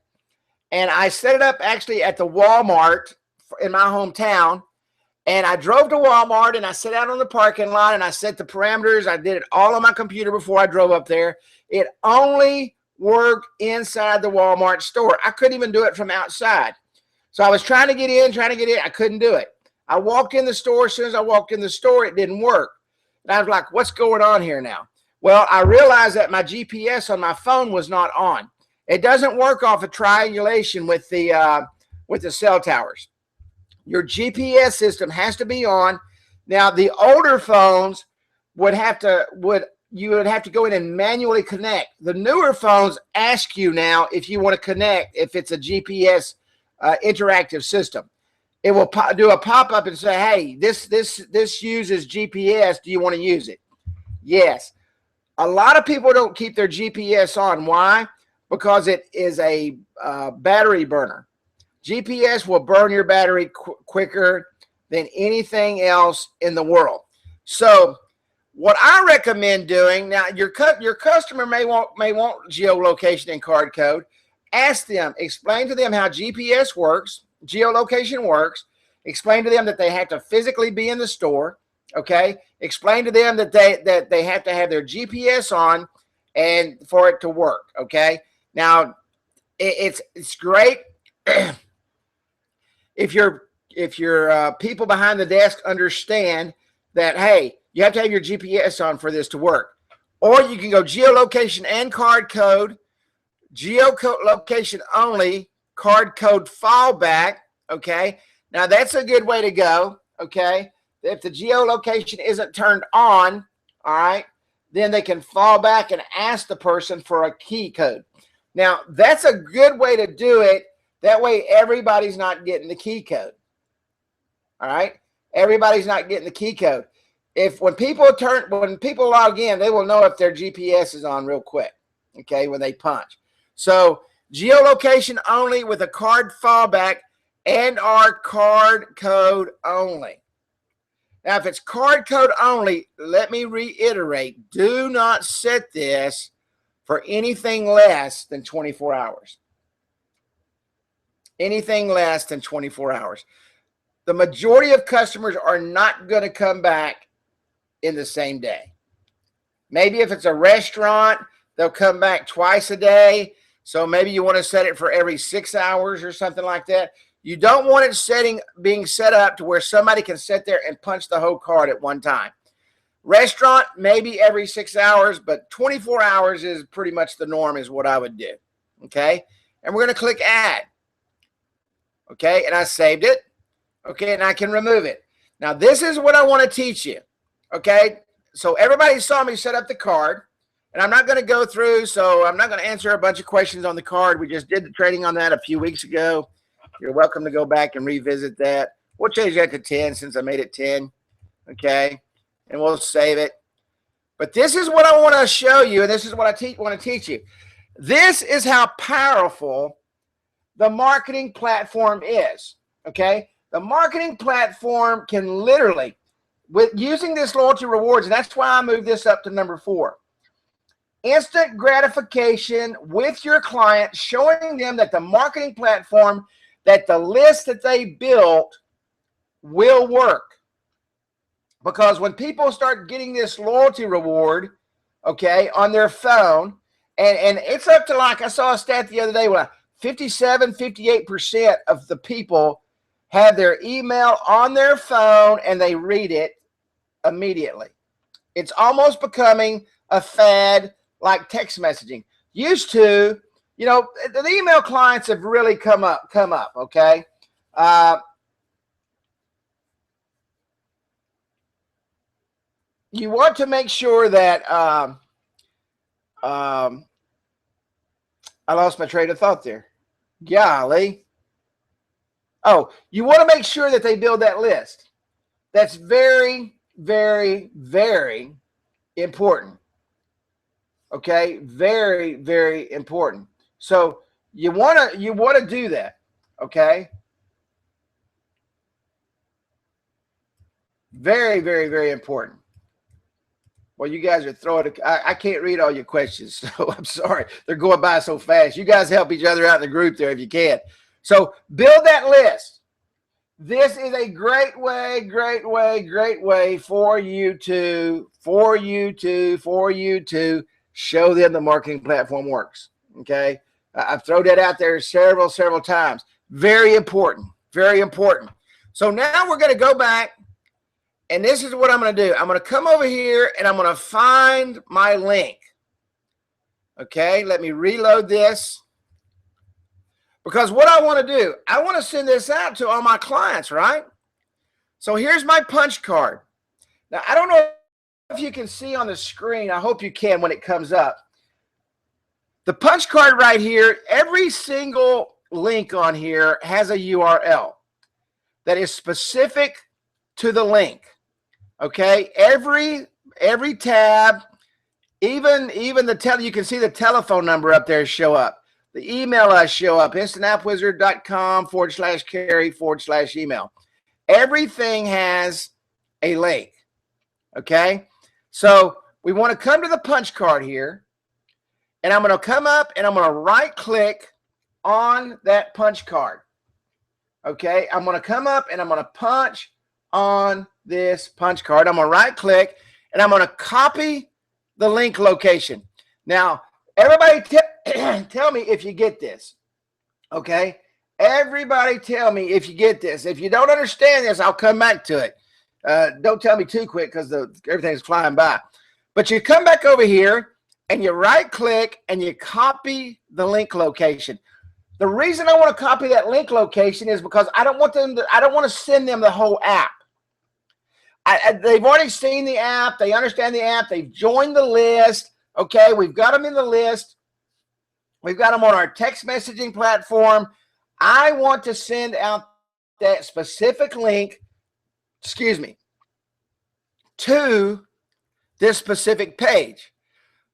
and I set it up actually at the Walmart in my hometown, and I drove to Walmart, and I sat out on the parking lot, and I set the parameters. I did it all on my computer before I drove up there. It only worked inside the Walmart store. I couldn't even do it from outside. So I was trying to get in. I couldn't do it. I walked in the store. As soon as I walked in the store, it didn't work. And I was like, what's going on here now? Well, I realized that my GPS on my phone was not on. It doesn't work off of triangulation with the cell towers. Your GPS system has to be on. Now, the older phones you would have to go in and manually connect. The newer phones ask you now if you want to connect, if it's a GPS interactive system. It will do a pop-up and say, hey, this uses GPS. Do you want to use it? Yes. A lot of people don't keep their GPS on. Why? Because it is a battery burner. GPS will burn your battery quicker than anything else in the world. So what I recommend doing, now your customer may want geolocation and card code. Ask them, explain to them how GPS works, geolocation works. Explain to them that they have to physically be in the store. Okay. Explain to them that they have to have their GPS on and for it to work. Okay. Now it's great if your people behind the desk understand that, hey, you have to have your GPS on for this to work. Or you can go geolocation and card code, geolocation only, card code fallback. Okay. Now that's a good way to go. Okay. If the geolocation isn't turned on, all right, then they can fall back and ask the person for a key code. Now, that's a good way to do it. That way, everybody's not getting the key code. All right? Everybody's not getting the key code. When people log in, they will know if their GPS is on real quick, okay, when they punch. So, geolocation only with a card fallback and our card code only. Now, if it's card code only, let me reiterate, do not set this for anything less than 24 hours. Anything less than 24 hours. The majority of customers are not going to come back in the same day. Maybe if it's a restaurant, they'll come back twice a day. So maybe you want to set it for every 6 hours or something like that. You don't want it being set up to where somebody can sit there and punch the whole card at one time. Restaurant, maybe every 6 hours, but 24 hours is pretty much the norm is what I would do. Okay. And we're going to click add. Okay. And I saved it. Okay, and I can remove it. Now, this is what I want to teach you. Okay, so everybody saw me set up the card, and I'm not going to go through, so I'm not going to answer a bunch of questions on the card. We just did the training on that a few weeks ago. You're welcome to go back and revisit that. We'll change that to 10 since I made it 10. Okay, and we'll save it. But this is what I want to show you, and this is what I want to teach you. This is how powerful the marketing platform is. Okay, the marketing platform can literally, with using this loyalty rewards, and that's why I moved this up to number 4. Instant gratification with your client, showing them that the marketing platform, that the list that they built will work. Because when people start getting this loyalty reward, okay, on their phone, and it's up to, like I saw a stat the other day, where 57, 58% of the people have their email on their phone and they read it immediately. It's almost becoming a fad like text messaging. Used to, you know, the email clients have really come up, okay? You want to make sure that I lost my train of thought there. Golly. Oh, you want to make sure that they build that list. That's very, very, very important. Okay, very, very important. So you want to do that. Okay. Very, very, very important. Well, you guys are throwing it. I can't read all your questions, so I'm sorry. They're going by so fast. You guys help each other out in the group there if you can. So build that list. This is a great way for you to show them the marketing platform works. Okay, I've thrown that out there several times. Very important, very important. So now we're going to go back. And this is what I'm going to do. I'm going to come over here and I'm going to find my link. Okay, let me reload this. Because what I want to do, I want to send this out to all my clients, right? So here's my punch card. Now, I don't know if you can see on the screen. I hope you can when it comes up. The punch card right here, every single link on here has a URL that is specific to the link. Okay, every tab, even the you can see the telephone number up there show up. The email show up, instantappwizard.com/Carrie/email. Everything has a link. Okay, so we want to come to the punch card here, and I'm going to come up and I'm going to right click on that punch card. Okay, I'm going to come up and I'm going to punch on this punch card. I'm going to right click and I'm going to copy the link location. Now, everybody tell me if you get this. Okay, everybody tell me if you get this. If you don't understand this, I'll come back to it. Don't tell me too quick because everything's flying by. But you come back over here and you right click and you copy the link location. The reason I want to copy that link location is because I don't want to send them the whole app. They've already seen the app. They understand the app. They've joined the list. Okay, we've got them in the list. We've got them on our text messaging platform. I want to send out that specific link, to this specific page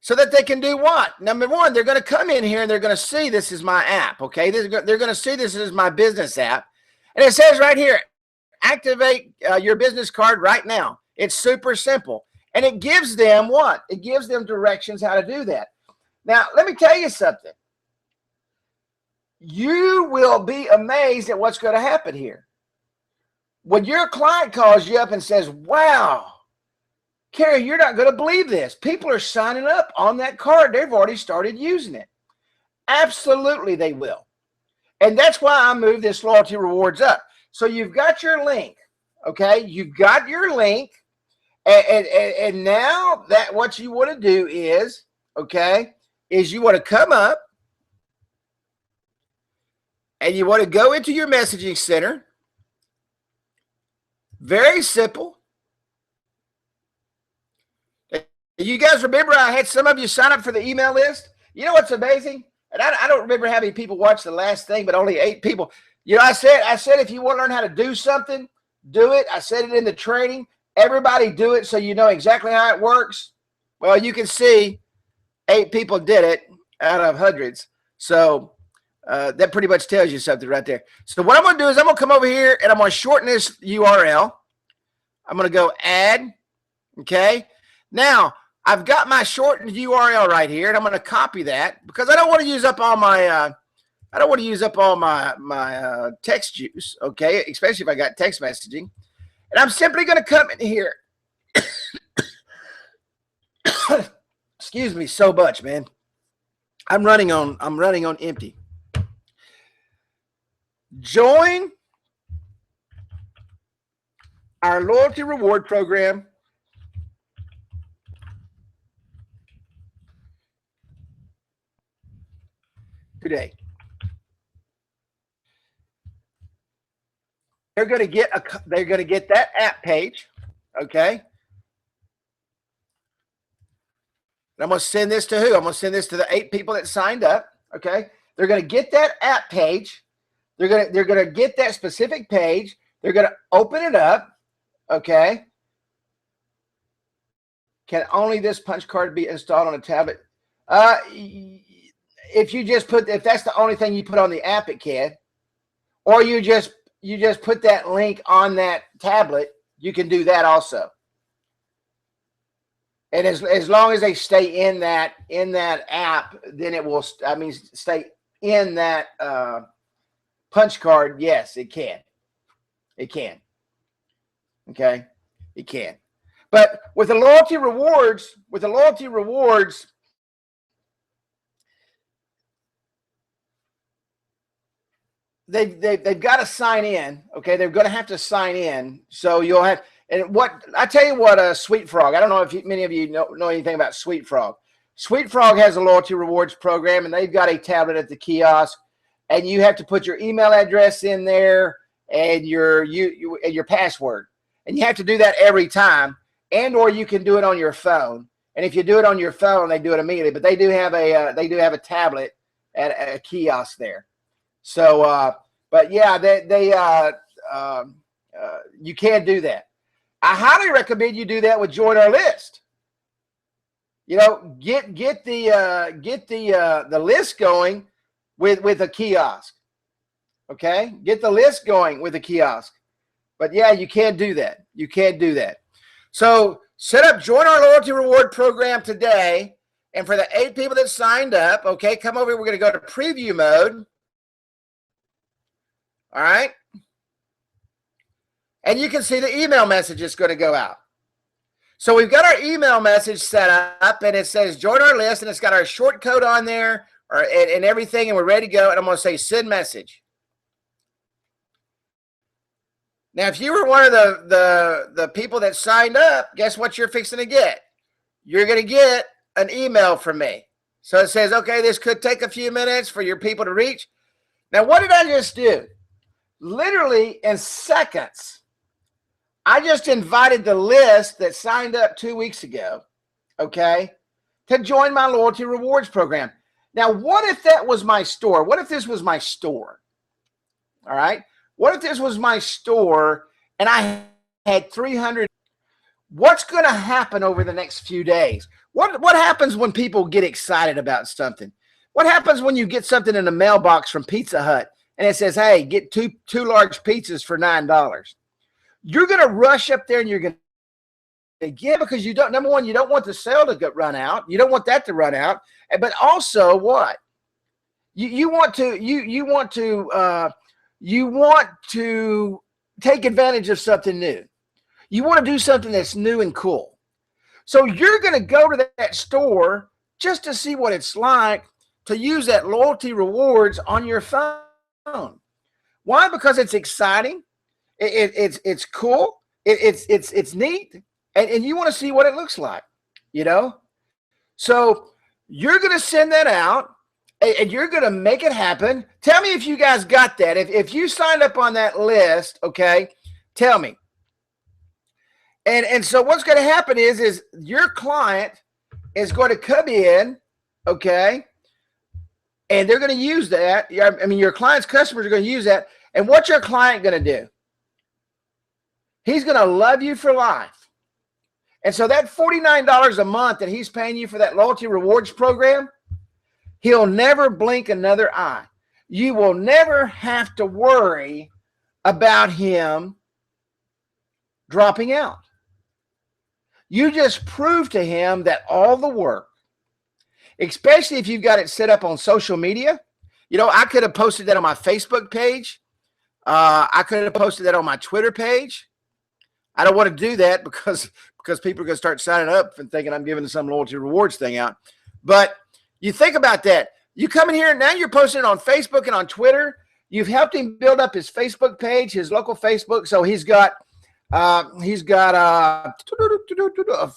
so that they can do what? Number one, they're going to come in here and they're going to see this is my app. Okay, they're going to see this is my business app. And it says right here, activate your business card right now. It's super simple. And it gives them what? It gives them directions how to do that. Now, let me tell you something. You will be amazed at what's going to happen here. When your client calls you up and says, wow, Carrie, you're not going to believe this. People are signing up on that card. They've already started using it. Absolutely, they will. And that's why I moved this loyalty rewards up. So you've got your link, okay? You've got your link, and now that what you want to do is, okay, is you want to come up and you want to go into your messaging center, Very simple. You guys remember I had some of you sign up for the email list? You know what's amazing? And I don't remember how many people watched the last thing, but only 8 people. You know, I said if you want to learn how to do something, do it. I said it in the training. Everybody do it so you know exactly how it works. Well, you can see 8 people did it out of hundreds. So that pretty much tells you something right there. So what I'm going to do is I'm going to come over here and I'm going to shorten this URL. I'm going to go add. Okay. Now, I've got my shortened URL right here, and I'm going to copy that because I don't want to use up all my text juice, okay, especially if I got text messaging. And I'm simply going to come in here. Excuse me so much, man. I'm running on empty. Join our loyalty reward program today. They're going to get that app page, okay? And I'm going to send this to who? I'm going to send this to the 8 people that signed up, okay? They're going to get that app page. They're going to get that specific page. They're going to open it up, okay? Can only this punch card be installed on a tablet? If that's the only thing you put on the app, it can. Or you just put that link on that tablet, you can do that also. And as long as they stay in that app, then it will, stay in that punch card. Yes, it can. It can. Okay, it can. But with the loyalty rewards, they've got to sign in. Okay, they're going to have to sign in. So you'll have. And what I tell you what, Sweet Frog. I don't know if many of you know anything about Sweet Frog. Sweet Frog has a loyalty rewards program, and they've got a tablet at the kiosk, and you have to put your email address in there and your password, and you have to do that every time. And or you can do it on your phone. And if you do it on your phone, they do it immediately. But they do have a tablet at a kiosk there. So, but yeah, you can do that. I highly recommend you do that with Join Our List. You know, get the list going with a kiosk. Okay, get the list going with a kiosk. But yeah, you can do that. You can do that. So set up Join Our Loyalty Reward Program today, and for the 8 people that signed up, okay, come over. We're going to go to preview mode. All right. And you can see the email message is going to go out. So we've got our email message set up, and it says join our list, and it's got our short code on there and everything, and we're ready to go. And I'm going to say send message. Now, if you were one of the people that signed up, guess what you're fixing to get? You're going to get an email from me. So it says, okay, this could take a few minutes for your people to reach. Now, what did I just do? Literally in seconds, I just invited the list that signed up 2 weeks ago, okay, to join my loyalty rewards program. Now, what if that was my store? What if this was my store? All right. What if this was my store and I had 300? What's going to happen over the next few days? What happens when people get excited about something? What happens when you get something in the mailbox from Pizza Hut and it says, hey, get two large pizzas for $9? You're going to rush up there and you're going to get, because you don't, number one, you don't want the sale to run out. You don't want that to run out. But also what? You want to take advantage of something new. You want to do something that's new and cool. So you're going to go to that store just to see what it's like to use that loyalty rewards on your phone. Why? Because it's exciting. It's cool. It's neat. And you want to see what it looks like, you know? So you're going to send that out and you're going to make it happen. Tell me if you guys got that. If you signed up on that list, okay, tell me. And so what's going to happen is your client is going to come in, okay, and they're going to use that. I mean, your client's customers are going to use that. And what's your client going to do? He's going to love you for life. And so that $49 a month that he's paying you for that loyalty rewards program, he'll never blink another eye. You will never have to worry about him dropping out. You just prove to him that all the work, especially if you've got it set up on social media. You know, I could have posted that on my Facebook page. I could have posted that on my Twitter page. I don't want to do that because people are going to start signing up and thinking I'm giving some loyalty rewards thing out. But you think about that. You come in here and now you're posting it on Facebook and on Twitter. You've helped him build up his Facebook page, his local Facebook. So he's got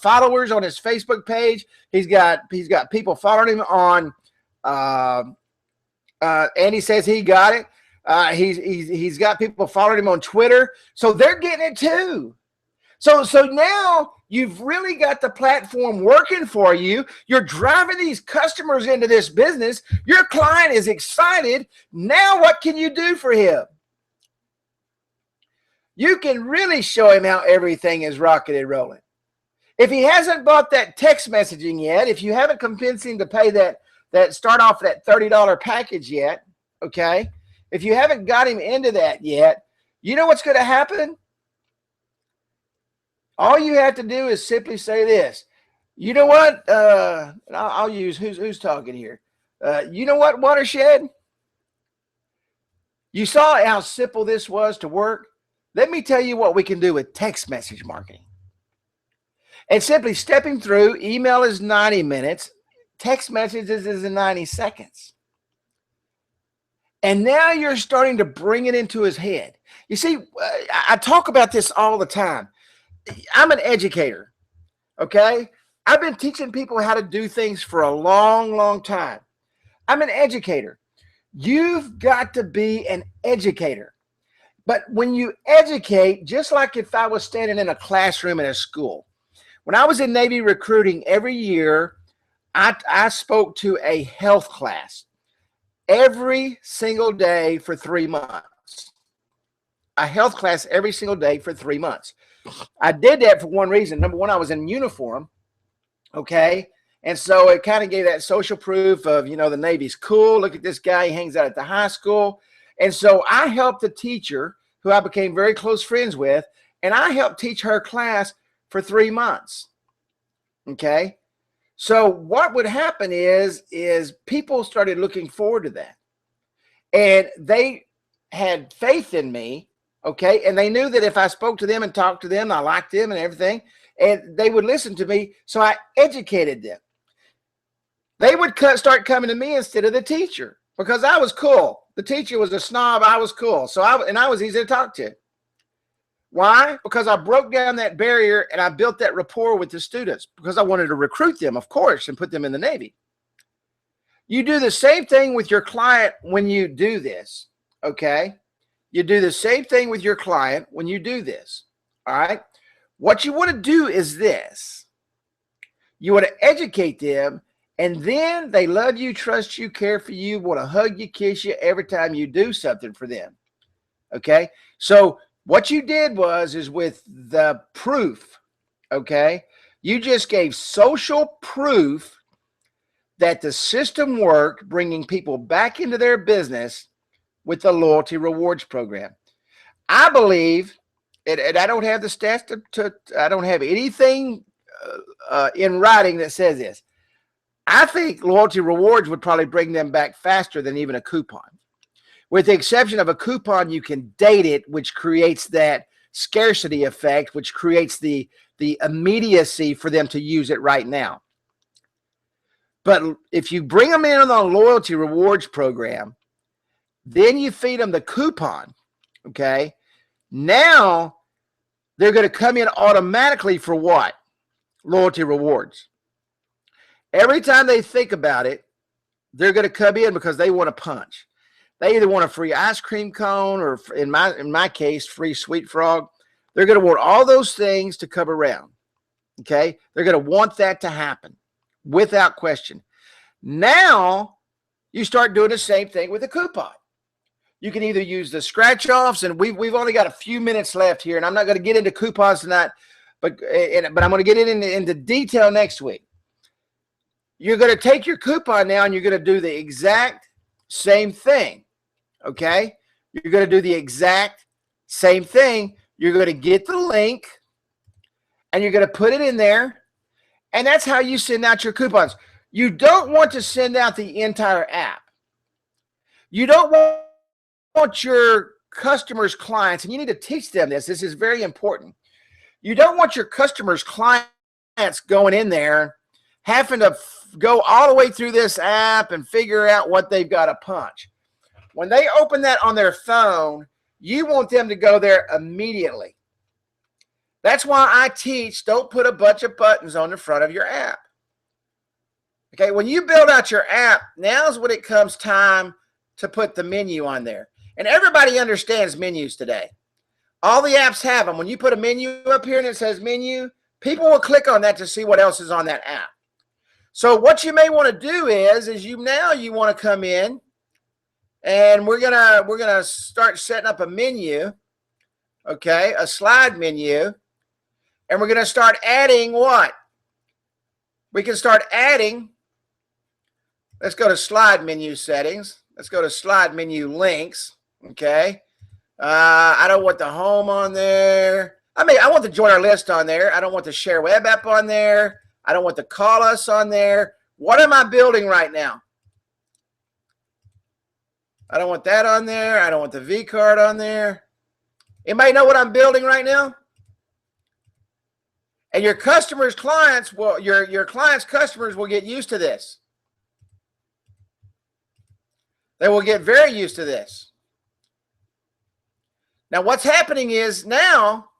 followers on his Facebook page. He's got people following him on, and he says he got it. He's got people following him on Twitter. So they're getting it too. So now you've really got the platform working for you. You're driving these customers into this business. Your client is excited. Now what can you do for him? You can really show him how everything is rocking and rolling. If he hasn't bought that text messaging yet, if you haven't convinced him to pay that start off that $30 package yet, okay? If you haven't got him into that yet, you know what's going to happen? All you have to do is simply say this. You know what? I'll use who's talking here. You know what, Watershed? You saw how simple this was to work. Let me tell you what we can do with text message marketing. And simply stepping through, email is 90 minutes, text messages is in 90 seconds. And now you're starting to bring it into his head. You see, I talk about this all the time. I'm an educator, okay? I've been teaching people how to do things for a long, long time. I'm an educator. You've got to be an educator. But when you educate, just like if I was standing in a classroom in a school, when I was in Navy recruiting every year, I spoke to a health class every single day for 3 months. A health class every single day for 3 months. I did that for one reason. Number one, I was in uniform, okay? And so it kind of gave that social proof of, you know, the Navy's cool. Look at this guy. He hangs out at the high school. And so I helped a teacher who I became very close friends with, and I helped teach her class for 3 months, okay? So what would happen is people started looking forward to that. And they had faith in me, okay? And they knew that if I spoke to them and talked to them, I liked them and everything, and they would listen to me, so I educated them. They would start coming to me instead of the teacher because I was cool. The teacher was a snob. I was cool. So I was easy to talk to. Why? Because I broke down that barrier and I built that rapport with the students because I wanted to recruit them, of course, and put them in the Navy. You do the same thing with your client when you do this, okay? You do the same thing with your client when you do this, all right? What you want to do is this. You want to educate them, and then they love you, trust you, care for you, want to hug you, kiss you every time you do something for them, okay? So what you did is with the proof, okay, you just gave social proof that the system worked, bringing people back into their business with the loyalty rewards program. I believe, and I don't have the stats I don't have anything in writing that says this. I think loyalty rewards would probably bring them back faster than even a coupon. With the exception of a coupon, you can date it, which creates that scarcity effect, which creates the immediacy for them to use it right now. But if you bring them in on the loyalty rewards program, then you feed them the coupon, okay? Now they're going to come in automatically for what? Loyalty rewards. Every time they think about it, they're going to come in because they want to punch. They either want a free ice cream cone or, in my case, free Sweet Frog. They're going to want all those things to come around. Okay? They're going to want that to happen without question. Now, you start doing the same thing with a coupon. You can either use the scratch-offs, and we've only got a few minutes left here, and I'm not going to get into coupons tonight, but I'm going to get into detail next week. You're going to take your coupon now, and you're going to do the exact same thing, okay? You're going to do the exact same thing. You're going to get the link, and you're going to put it in there, and that's how you send out your coupons. You don't want to send out the entire app. You don't want your customers' clients, and you need to teach them this. This is very important. You don't want your customers' clients going in there having to go all the way through this app and figure out what they've got to punch. When they open that on their phone, you want them to go there immediately. That's why I teach, don't put a bunch of buttons on the front of your app. Okay, when you build out your app, now's when it comes time to put the menu on there. And everybody understands menus today. All the apps have them. When you put a menu up here and it says menu, people will click on that to see what else is on that app. So what you may want to do is you want to come in, and we're gonna start setting up a menu, okay, a slide menu, and we're gonna start adding what? We can start adding. Let's go to slide menu settings. Let's go to slide menu links. Okay. I don't want the home on there. I mean, I want the join our list on there. I don't want the share web app on there. I don't want the call us on there. What am I building right now? I don't want that on there. I don't want the V card on there. Anybody know what I'm building right now? And your customers' clients will, your clients' customers will get used to this. They will get very used to this. Now, what's happening is now,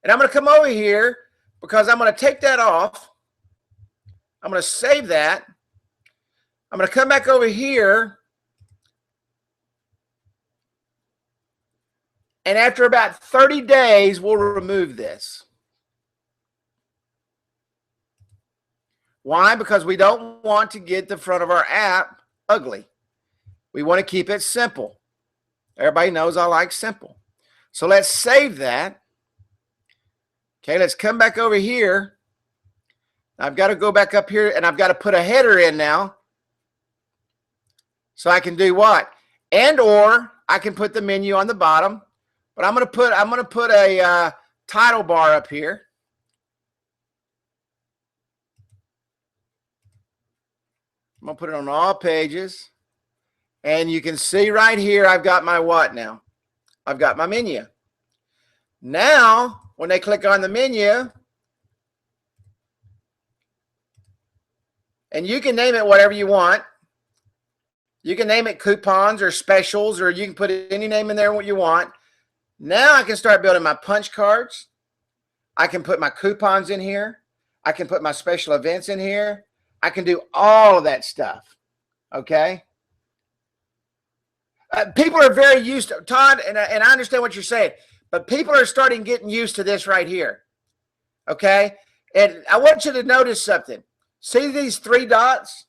and I'm going to come over here because I'm going to take that off. I'm going to save that. I'm going to come back over here. And after about 30 days, we'll remove this. Why? Because we don't want to get the front of our app ugly. We want to keep it simple. Everybody knows I like simple. So let's save that. Okay, let's come back over here. I've got to go back up here, and I've got to put a header in now. So I can do what? And or I can put the menu on the bottom. But I'm going to put a title bar up here. I'm going to put it on all pages. And you can see right here, I've got my what now? I've got my menu. Now, when they click on the menu, and you can name it whatever you want. You can name it coupons or specials, or you can put any name in there what you want. Now I can start building my punch cards. I can put my coupons in here. I can put my special events in here. I can do all of that stuff. Okay? People are very used to, Todd, and I understand what you're saying, but people are starting getting used to this right here. Okay? And I want you to notice something. See these three dots?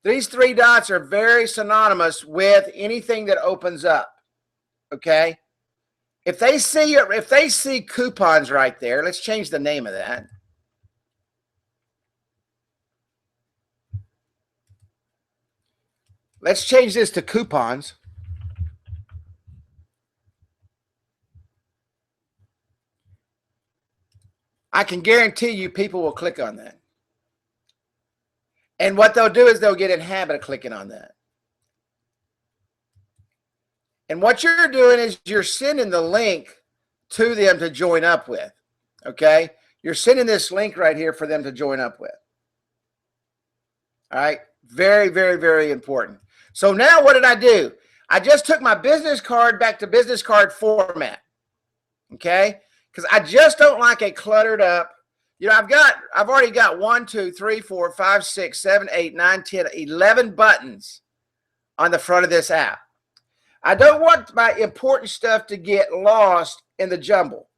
These three dots are very synonymous with anything that opens up. Okay? If they see coupons right there, let's change the name of that. Let's change this to coupons. I can guarantee you people will click on that. And what they'll do is they'll get in habit of clicking on that. And what you're doing is you're sending the link to them to join up with. Okay? You're sending this link right here for them to join up with. All right? Very, very, very important. So now what did I do? I just took my business card back to business card format. Okay? Because I just don't like a cluttered up. You know, I've already got 1, 2, 3, 4, 5, 6, 7, 8, 9, 10, 11 buttons on the front of this app. I don't want my important stuff to get lost in the jumble.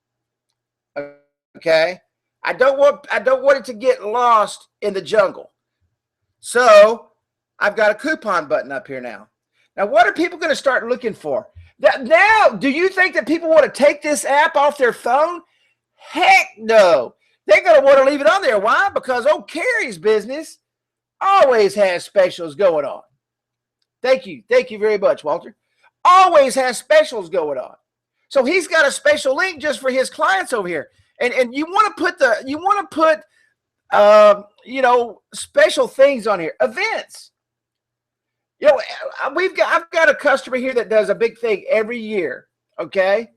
Okay. I don't want it to get lost in the jungle. So I've got a coupon button up here now. Now, what are people going to start looking for? Now, do you think that people want to take this app off their phone? Heck no. They're going to want to leave it on there. Why? Because old Carrie's business always has specials going on. Thank you. Thank you very much, Walter. Always has specials going on. So he's got a special link just for his clients over here. And you want to put special things on here. Events. I've got a customer here that does a big thing every year. Okay.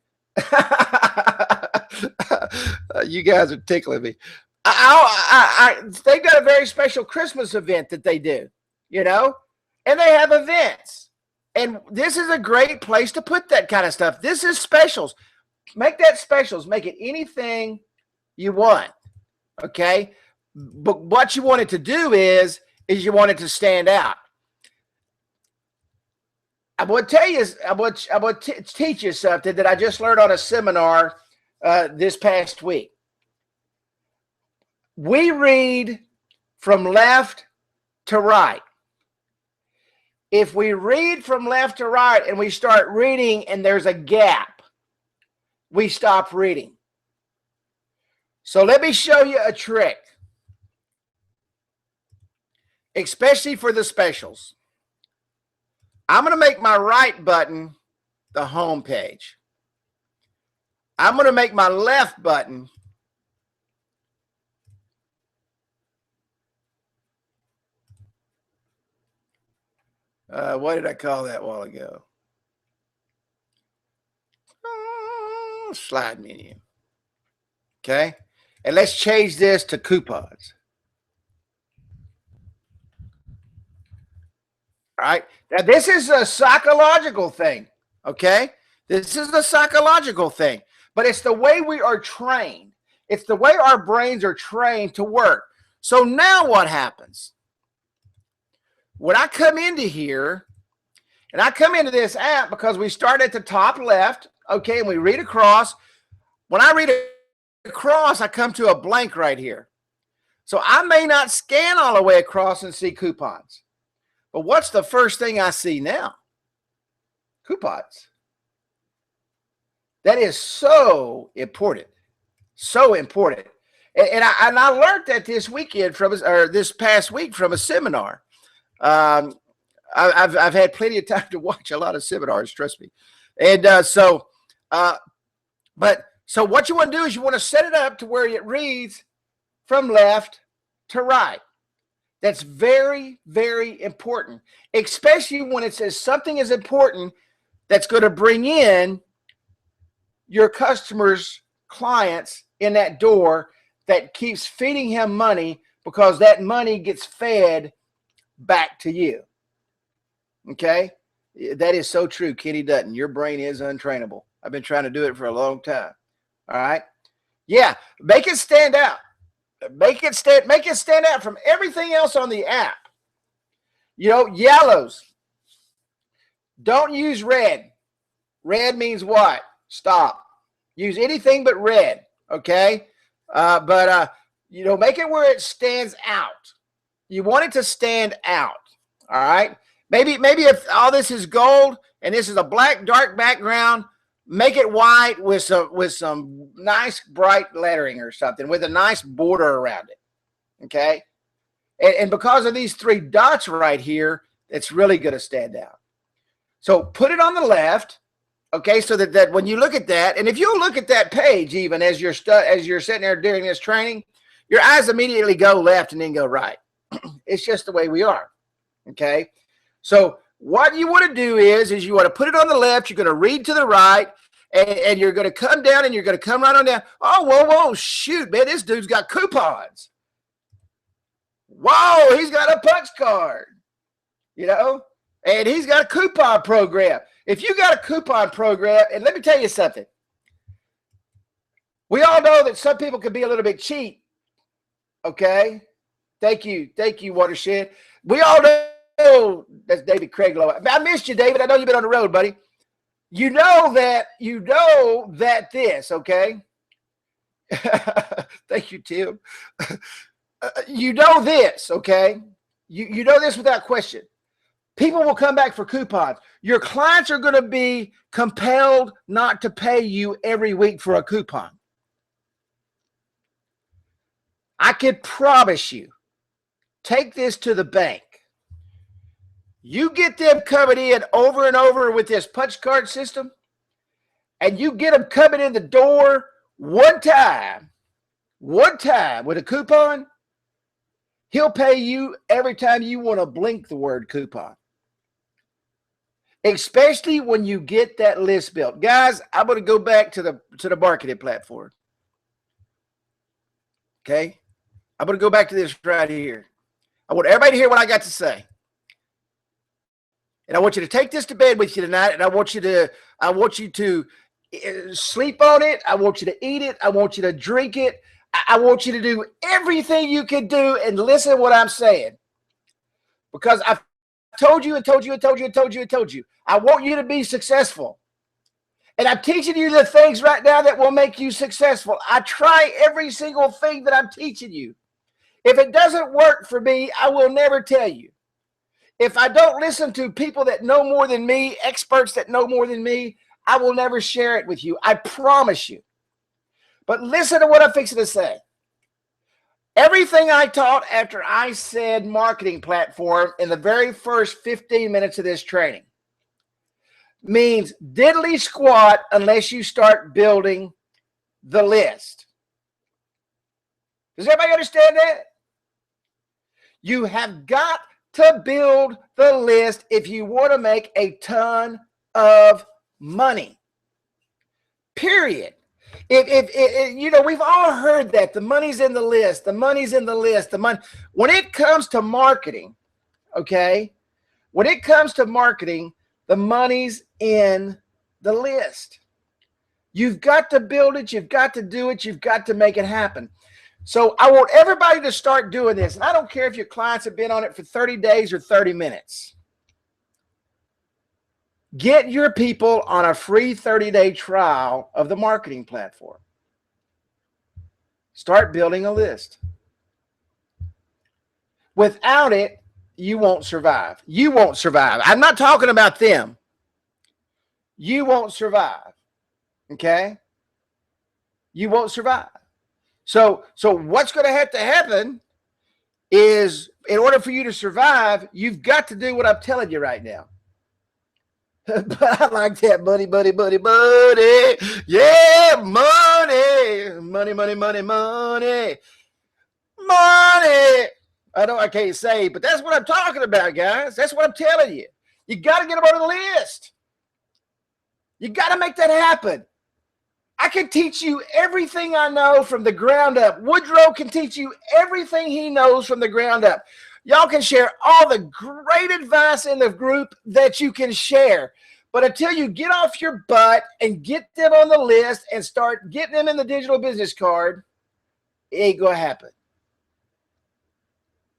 You guys are tickling me. They've got a very special Christmas event that they do, and they have events. And this is a great place to put that kind of stuff. This is specials. Make that specials. Make it anything you want. Okay. But what you want it to do is you want it to stand out. I'm going to teach you something that I just learned on a seminar this past week. We read from left to right. If we read from left to right and we start reading and there's a gap, we stop reading. So let me show you a trick, especially for the specials. I'm going to make my right button the home page. I'm going to make my left button what did I call that a while ago? Slide menu. Okay. And let's change this to coupons. All right. Now, this is a psychological thing. Okay. This is the psychological thing, but it's the way we are trained. It's the way our brains are trained to work. So now what happens? When I come into here, and I come into this app because we start at the top left, okay, and we read across. When I read across, I come to a blank right here. So I may not scan all the way across and see coupons. But what's the first thing I see now? Coupons. That is so important. So important. And I learned that this weekend this past week from a seminar. I've had plenty of time to watch a lot of seminars, trust me. And so what you want to do is you want to set it up to where it reads from left to right. That's very, very important, especially when it says something is important that's going to bring in your customers, clients in that door that keeps feeding him money, because that money gets fed back to you. Okay? That is so true, Kenny Dutton. Your brain is untrainable. I've been trying to do it for a long time. All right? Yeah, make it stand out. Make it stand out from everything else on the app. Yellows. Don't use red. Red means what? Stop. Use anything but red. Okay? Make it where it stands out. You want it to stand out. All right? Maybe if all this is gold and this is a black dark background, make it white with some nice bright lettering or something with a nice border around it. Okay? And because of these three dots right here, it's really going to stand out. So put it on the left, okay, so that when you look at that, and if you look at that page even as you're sitting there during this training, your eyes immediately go left and then go right. It's just the way we are, okay? So what you want to do is you want to put it on the left, you're going to read to the right, and you're going to come down and you're going to come right on down. Oh, whoa, shoot, man, this dude's got coupons. Whoa, he's got a punch card, and he's got a coupon program. If you got a coupon program, and let me tell you something. We all know that some people can be a little bit cheap, okay? Thank you, Watershed. We all know that's David Craiglow. I missed you, David. I know you've been on the road, buddy. You know that this, okay? Thank you, Tim. You know this, okay? You know this without question. People will come back for coupons. Your clients are going to be compelled not to pay you every week for a coupon. I can promise you, take this to the bank. You get them coming in over and over with this punch card system, and you get them coming in the door one time with a coupon, he'll pay you every time you want to blink the word coupon. Especially when you get that list built. Guys, I'm going to go back to the marketing platform. Okay? I'm going to go back to this right here. I want everybody to hear what I got to say. And I want you to take this to bed with you tonight, and I want you to sleep on it. I want you to eat it. I want you to drink it. I want you to do everything you can do and listen to what I'm saying. Because I've told you and told you and told you and told you and told you. I want you to be successful. And I'm teaching you the things right now that will make you successful. I try every single thing that I'm teaching you. If it doesn't work for me, I will never tell you. If I don't listen to people that know more than me, experts that know more than me, I will never share it with you. I promise you. But listen to what I'm fixing to say. Everything I taught after I said marketing platform in the very first 15 minutes of this training means diddly squat unless you start building the list. Does everybody understand that? You have got to build the list if you want to make a ton of money. Period. If you know, we've all heard that the money's in the list, the money's in the list, the money. When it comes to marketing, okay, when it comes to marketing, the money's in the list. You've got to build it. You've got to do it. You've got to make it happen. So I want everybody to start doing this. And I don't care if your clients have been on it for 30 days or 30 minutes. Get your people on a free 30-day trial of the marketing platform. Start building a list. Without it, you won't survive. You won't survive. I'm not talking about them. You won't survive. Okay? You won't survive. So what's going to have to happen is, in order for you to survive, you've got to do what I'm telling you right now. But I like that, buddy. Yeah, money. I know I can't say, but that's what I'm talking about, guys. That's what I'm telling you. You got to get them on the list. You got to make that happen. I can teach you everything I know from the ground up. Woodrow can teach you everything he knows from the ground up. Y'all can share all the great advice in the group that you can share. But until you get off your butt and get them on the list and start getting them in the digital business card, it ain't going to happen.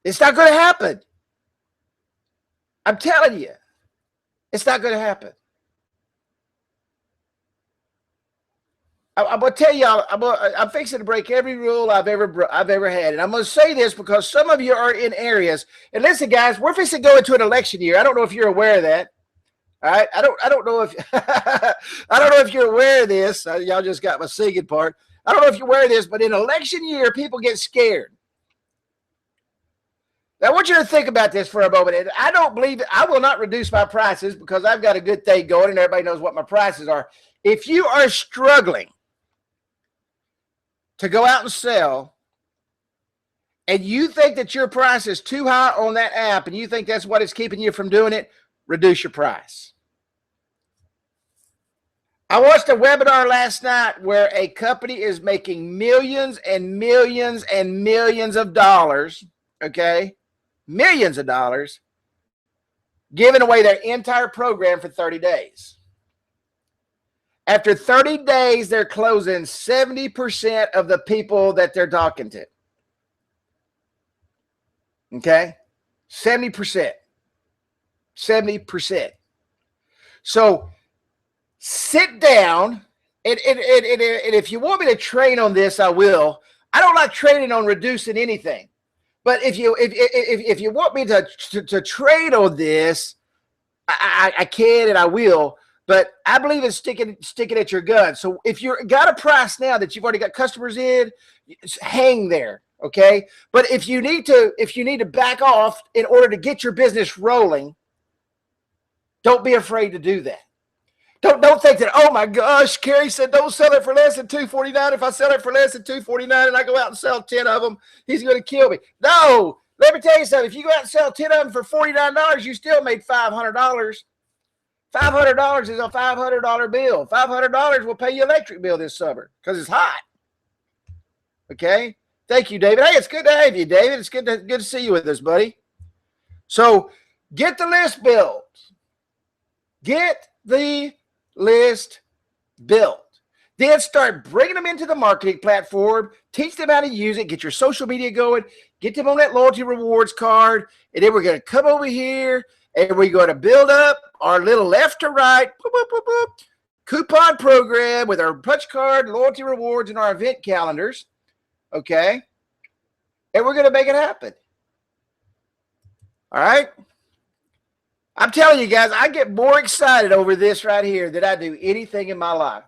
It's not going to happen. I'm telling you, it's not going to happen. I'm going to tell y'all, I'm fixing to break every rule I've ever had. And I'm going to say this because some of you are in areas. And listen, guys, we're fixing to go into an election year. I don't know if you're aware of that. All right. I don't know if I don't know if you're aware of this. Y'all just got my singing part. I don't know if you're aware of this, but in election year, people get scared. Now, I want you to think about this for a moment. And I don't believe I will not reduce my prices because I've got a good thing going and everybody knows what my prices are. If you are struggling to go out and sell, and you think that your price is too high on that app, and you think that's what is keeping you from doing it, reduce your price. I watched a webinar last night where a company is making millions and millions and millions of dollars, okay? Millions of dollars, giving away their entire program for 30 days. After 30 days, they're closing 70% of the people that they're talking to. Okay? 70%. 70%. So sit down and if you want me to train on this, I will. I don't like training on reducing anything. But if you want me to trade on this, I can and I will. But I believe in sticking at your guns. So if you've got a price now that you've already got customers in, hang there, okay? But if you need to back off in order to get your business rolling, don't be afraid to do that. Don't think that, oh my gosh, Kerry said don't sell it for less than $249. If I sell it for less than $249 and I go out and sell 10 of them, he's going to kill me. No, let me tell you something. If you go out and sell 10 of them for $49, you still made $500. $500 is a $500 bill. $500 will pay your electric bill this summer because it's hot. Okay? Thank you, David. Hey, it's good to have you, David. It's good to see you with us, buddy. So get the list built. Get the list built. Then start bringing them into the marketing platform. Teach them how to use it. Get your social media going. Get them on that loyalty rewards card. And then we're going to come over here and we're going to build up our little left to right boop, boop, boop, boop, coupon program with our punch card, loyalty rewards, and our event calendars. Okay? And we're going to make it happen. All right? I'm telling you guys, I get more excited over this right here than I do anything in my life.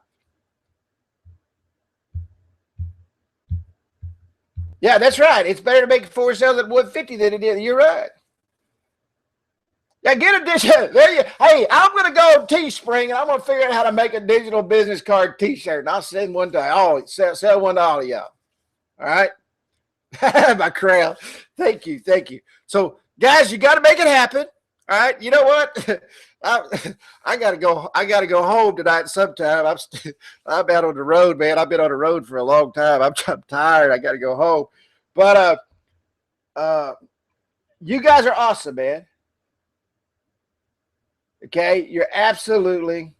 Yeah, that's right. It's better to make 4 sales at 150 than it is. You're right. Yeah, get a digital. There you. Hey, I'm going to go on Teespring and I'm going to figure out how to make a digital business card T-shirt, and I'll send one to all. Sell one to all of y'all. All right, my crowd. Thank you. So, guys, you got to make it happen. All right, you know what? I gotta go. I gotta go home tonight sometime. I'm out on the road, man. I've been on the road for a long time. I'm tired. I gotta go home. But you guys are awesome, man. Okay, you're absolutely.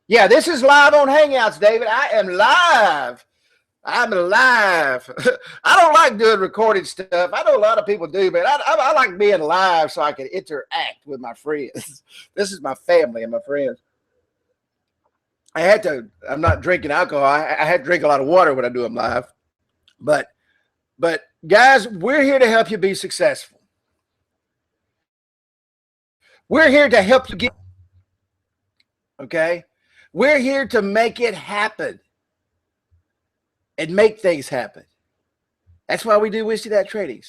Yeah, this is live on Hangouts, David. I am live. I'm live. I don't like doing recorded stuff. I know a lot of people do, but I like being live so I can interact with my friends. This is my family and my friends. I'm not drinking alcohol. I had to drink a lot of water when I do them live. But guys, we're here to help you be successful. We're here to help you get, okay? We're here to make it happen. And make things happen. That's why we do Wisty That Tradings.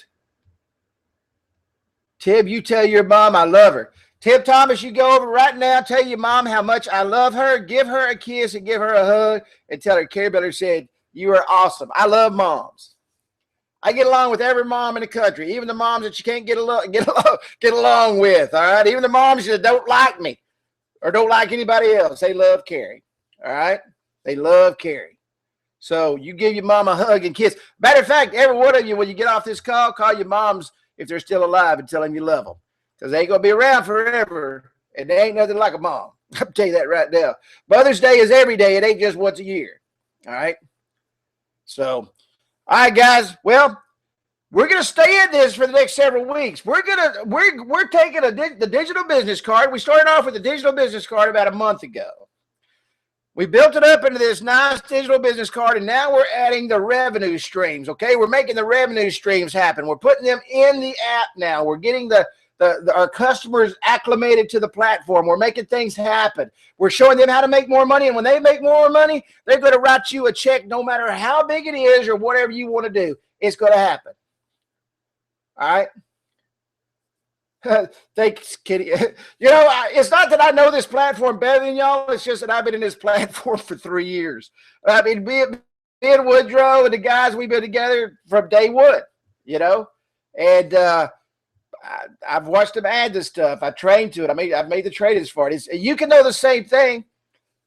Tim, you tell your mom I love her. Tim Thomas, you go over right now, tell your mom how much I love her, give her a kiss and give her a hug, and tell her Kerry Beller said, you are awesome. I love moms. I get along with every mom in the country, even the moms that you can't get along with, all right? Even the moms that don't like me or don't like anybody else, they love Kerry, all right? They love Kerry. So you give your mom a hug and kiss. Matter of fact, every one of you, when you get off this call your moms if they're still alive and tell them you love them. Because they ain't going to be around forever, and they ain't nothing like a mom. I'll tell you that right now. Mother's Day is every day. It ain't just once a year. All right? So, all right, guys. Well, we're going to stay in this for the next several weeks. We're taking the digital business card. We started off with the digital business card about a month ago. We built it up into this nice digital business card, and now we're adding the revenue streams, okay? We're making the revenue streams happen. We're putting them in the app now. We're getting our customers acclimated to the platform. We're making things happen. We're showing them how to make more money, and when they make more money, they're going to write you a check no matter how big it is or whatever you want to do. It's going to happen. All right? Thanks, Kitty. You know, it's not that I know this platform better than y'all. It's just that I've been in this platform for 3 years. I mean, me and Woodrow and the guys, we've been together from day one, you know. And I've watched them add this stuff. I trained to it. I've made the tradings for it. You can know the same thing.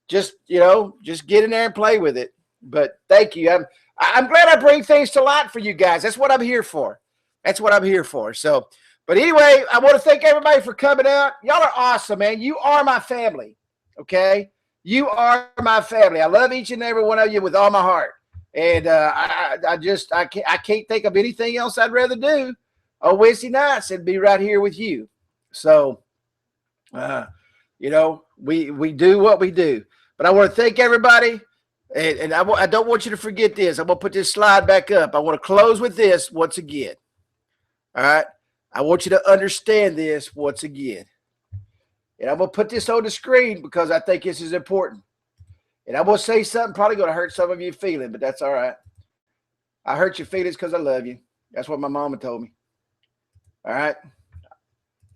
Just, you know, just get in there and play with it. But thank you. I'm glad I bring things to light for you guys. That's what I'm here for. That's what I'm here for. So. But anyway, I want to thank everybody for coming out. Y'all are awesome, man. You are my family, okay? You are my family. I love each and every one of you with all my heart. And I can't think of anything else I'd rather do on Wednesday nights than be right here with you. So, you know, we do what we do. But I want to thank everybody. And I don't want you to forget this. I'm going to put this slide back up. I want to close with this once again. All right. I want you to understand this once again. And I'm going to put this on the screen because I think this is important. And I'm going to say something probably going to hurt some of your feelings, but that's all right. I hurt your feelings because I love you. That's what my mama told me. All right.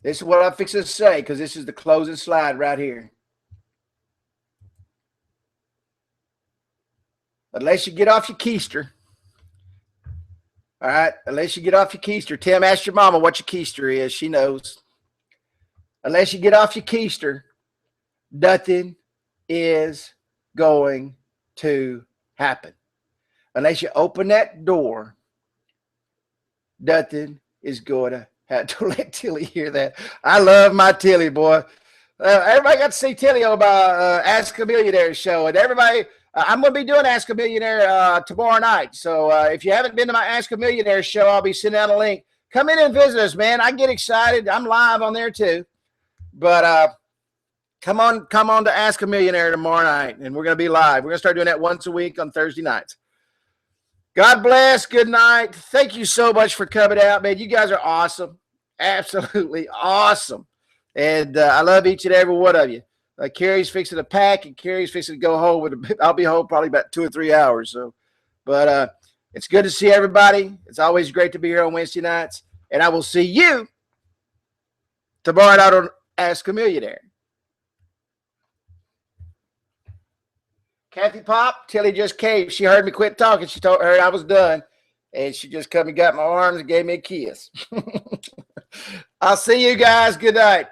This is what I'm fixing to say because this is the closing slide right here. Unless you get off your keister. All right. Unless you get off your keister. Tim, ask your mama what your keister is. She knows. Unless you get off your keister, nothing is going to happen. Unless you open that door, nothing is going to happen. Don't let Tilly hear that. I love my Tilly, boy. Everybody got to see Tilly on my Ask a Millionaire show. And everybody, I'm going to be doing Ask a Millionaire tomorrow night. So if you haven't been to my Ask a Millionaire show, I'll be sending out a link. Come in and visit us, man. I get excited. I'm live on there too. But come on to Ask a Millionaire tomorrow night, and we're going to be live. We're going to start doing that once a week on Thursday nights. God bless. Good night. Thank you so much for coming out, man. You guys are awesome. Absolutely awesome. And I love each and every one of you. Carrie's fixing to pack, and Carrie's fixing to go home. I'll be home probably about 2 or 3 hours. So, but it's good to see everybody. It's always great to be here on Wednesday nights. And I will see you tomorrow night on Ask a Millionaire. Kathy Pop, Tilly just came. She heard me quit talking. She told her I was done. And she just come and got my arms and gave me a kiss. I'll see you guys. Good night.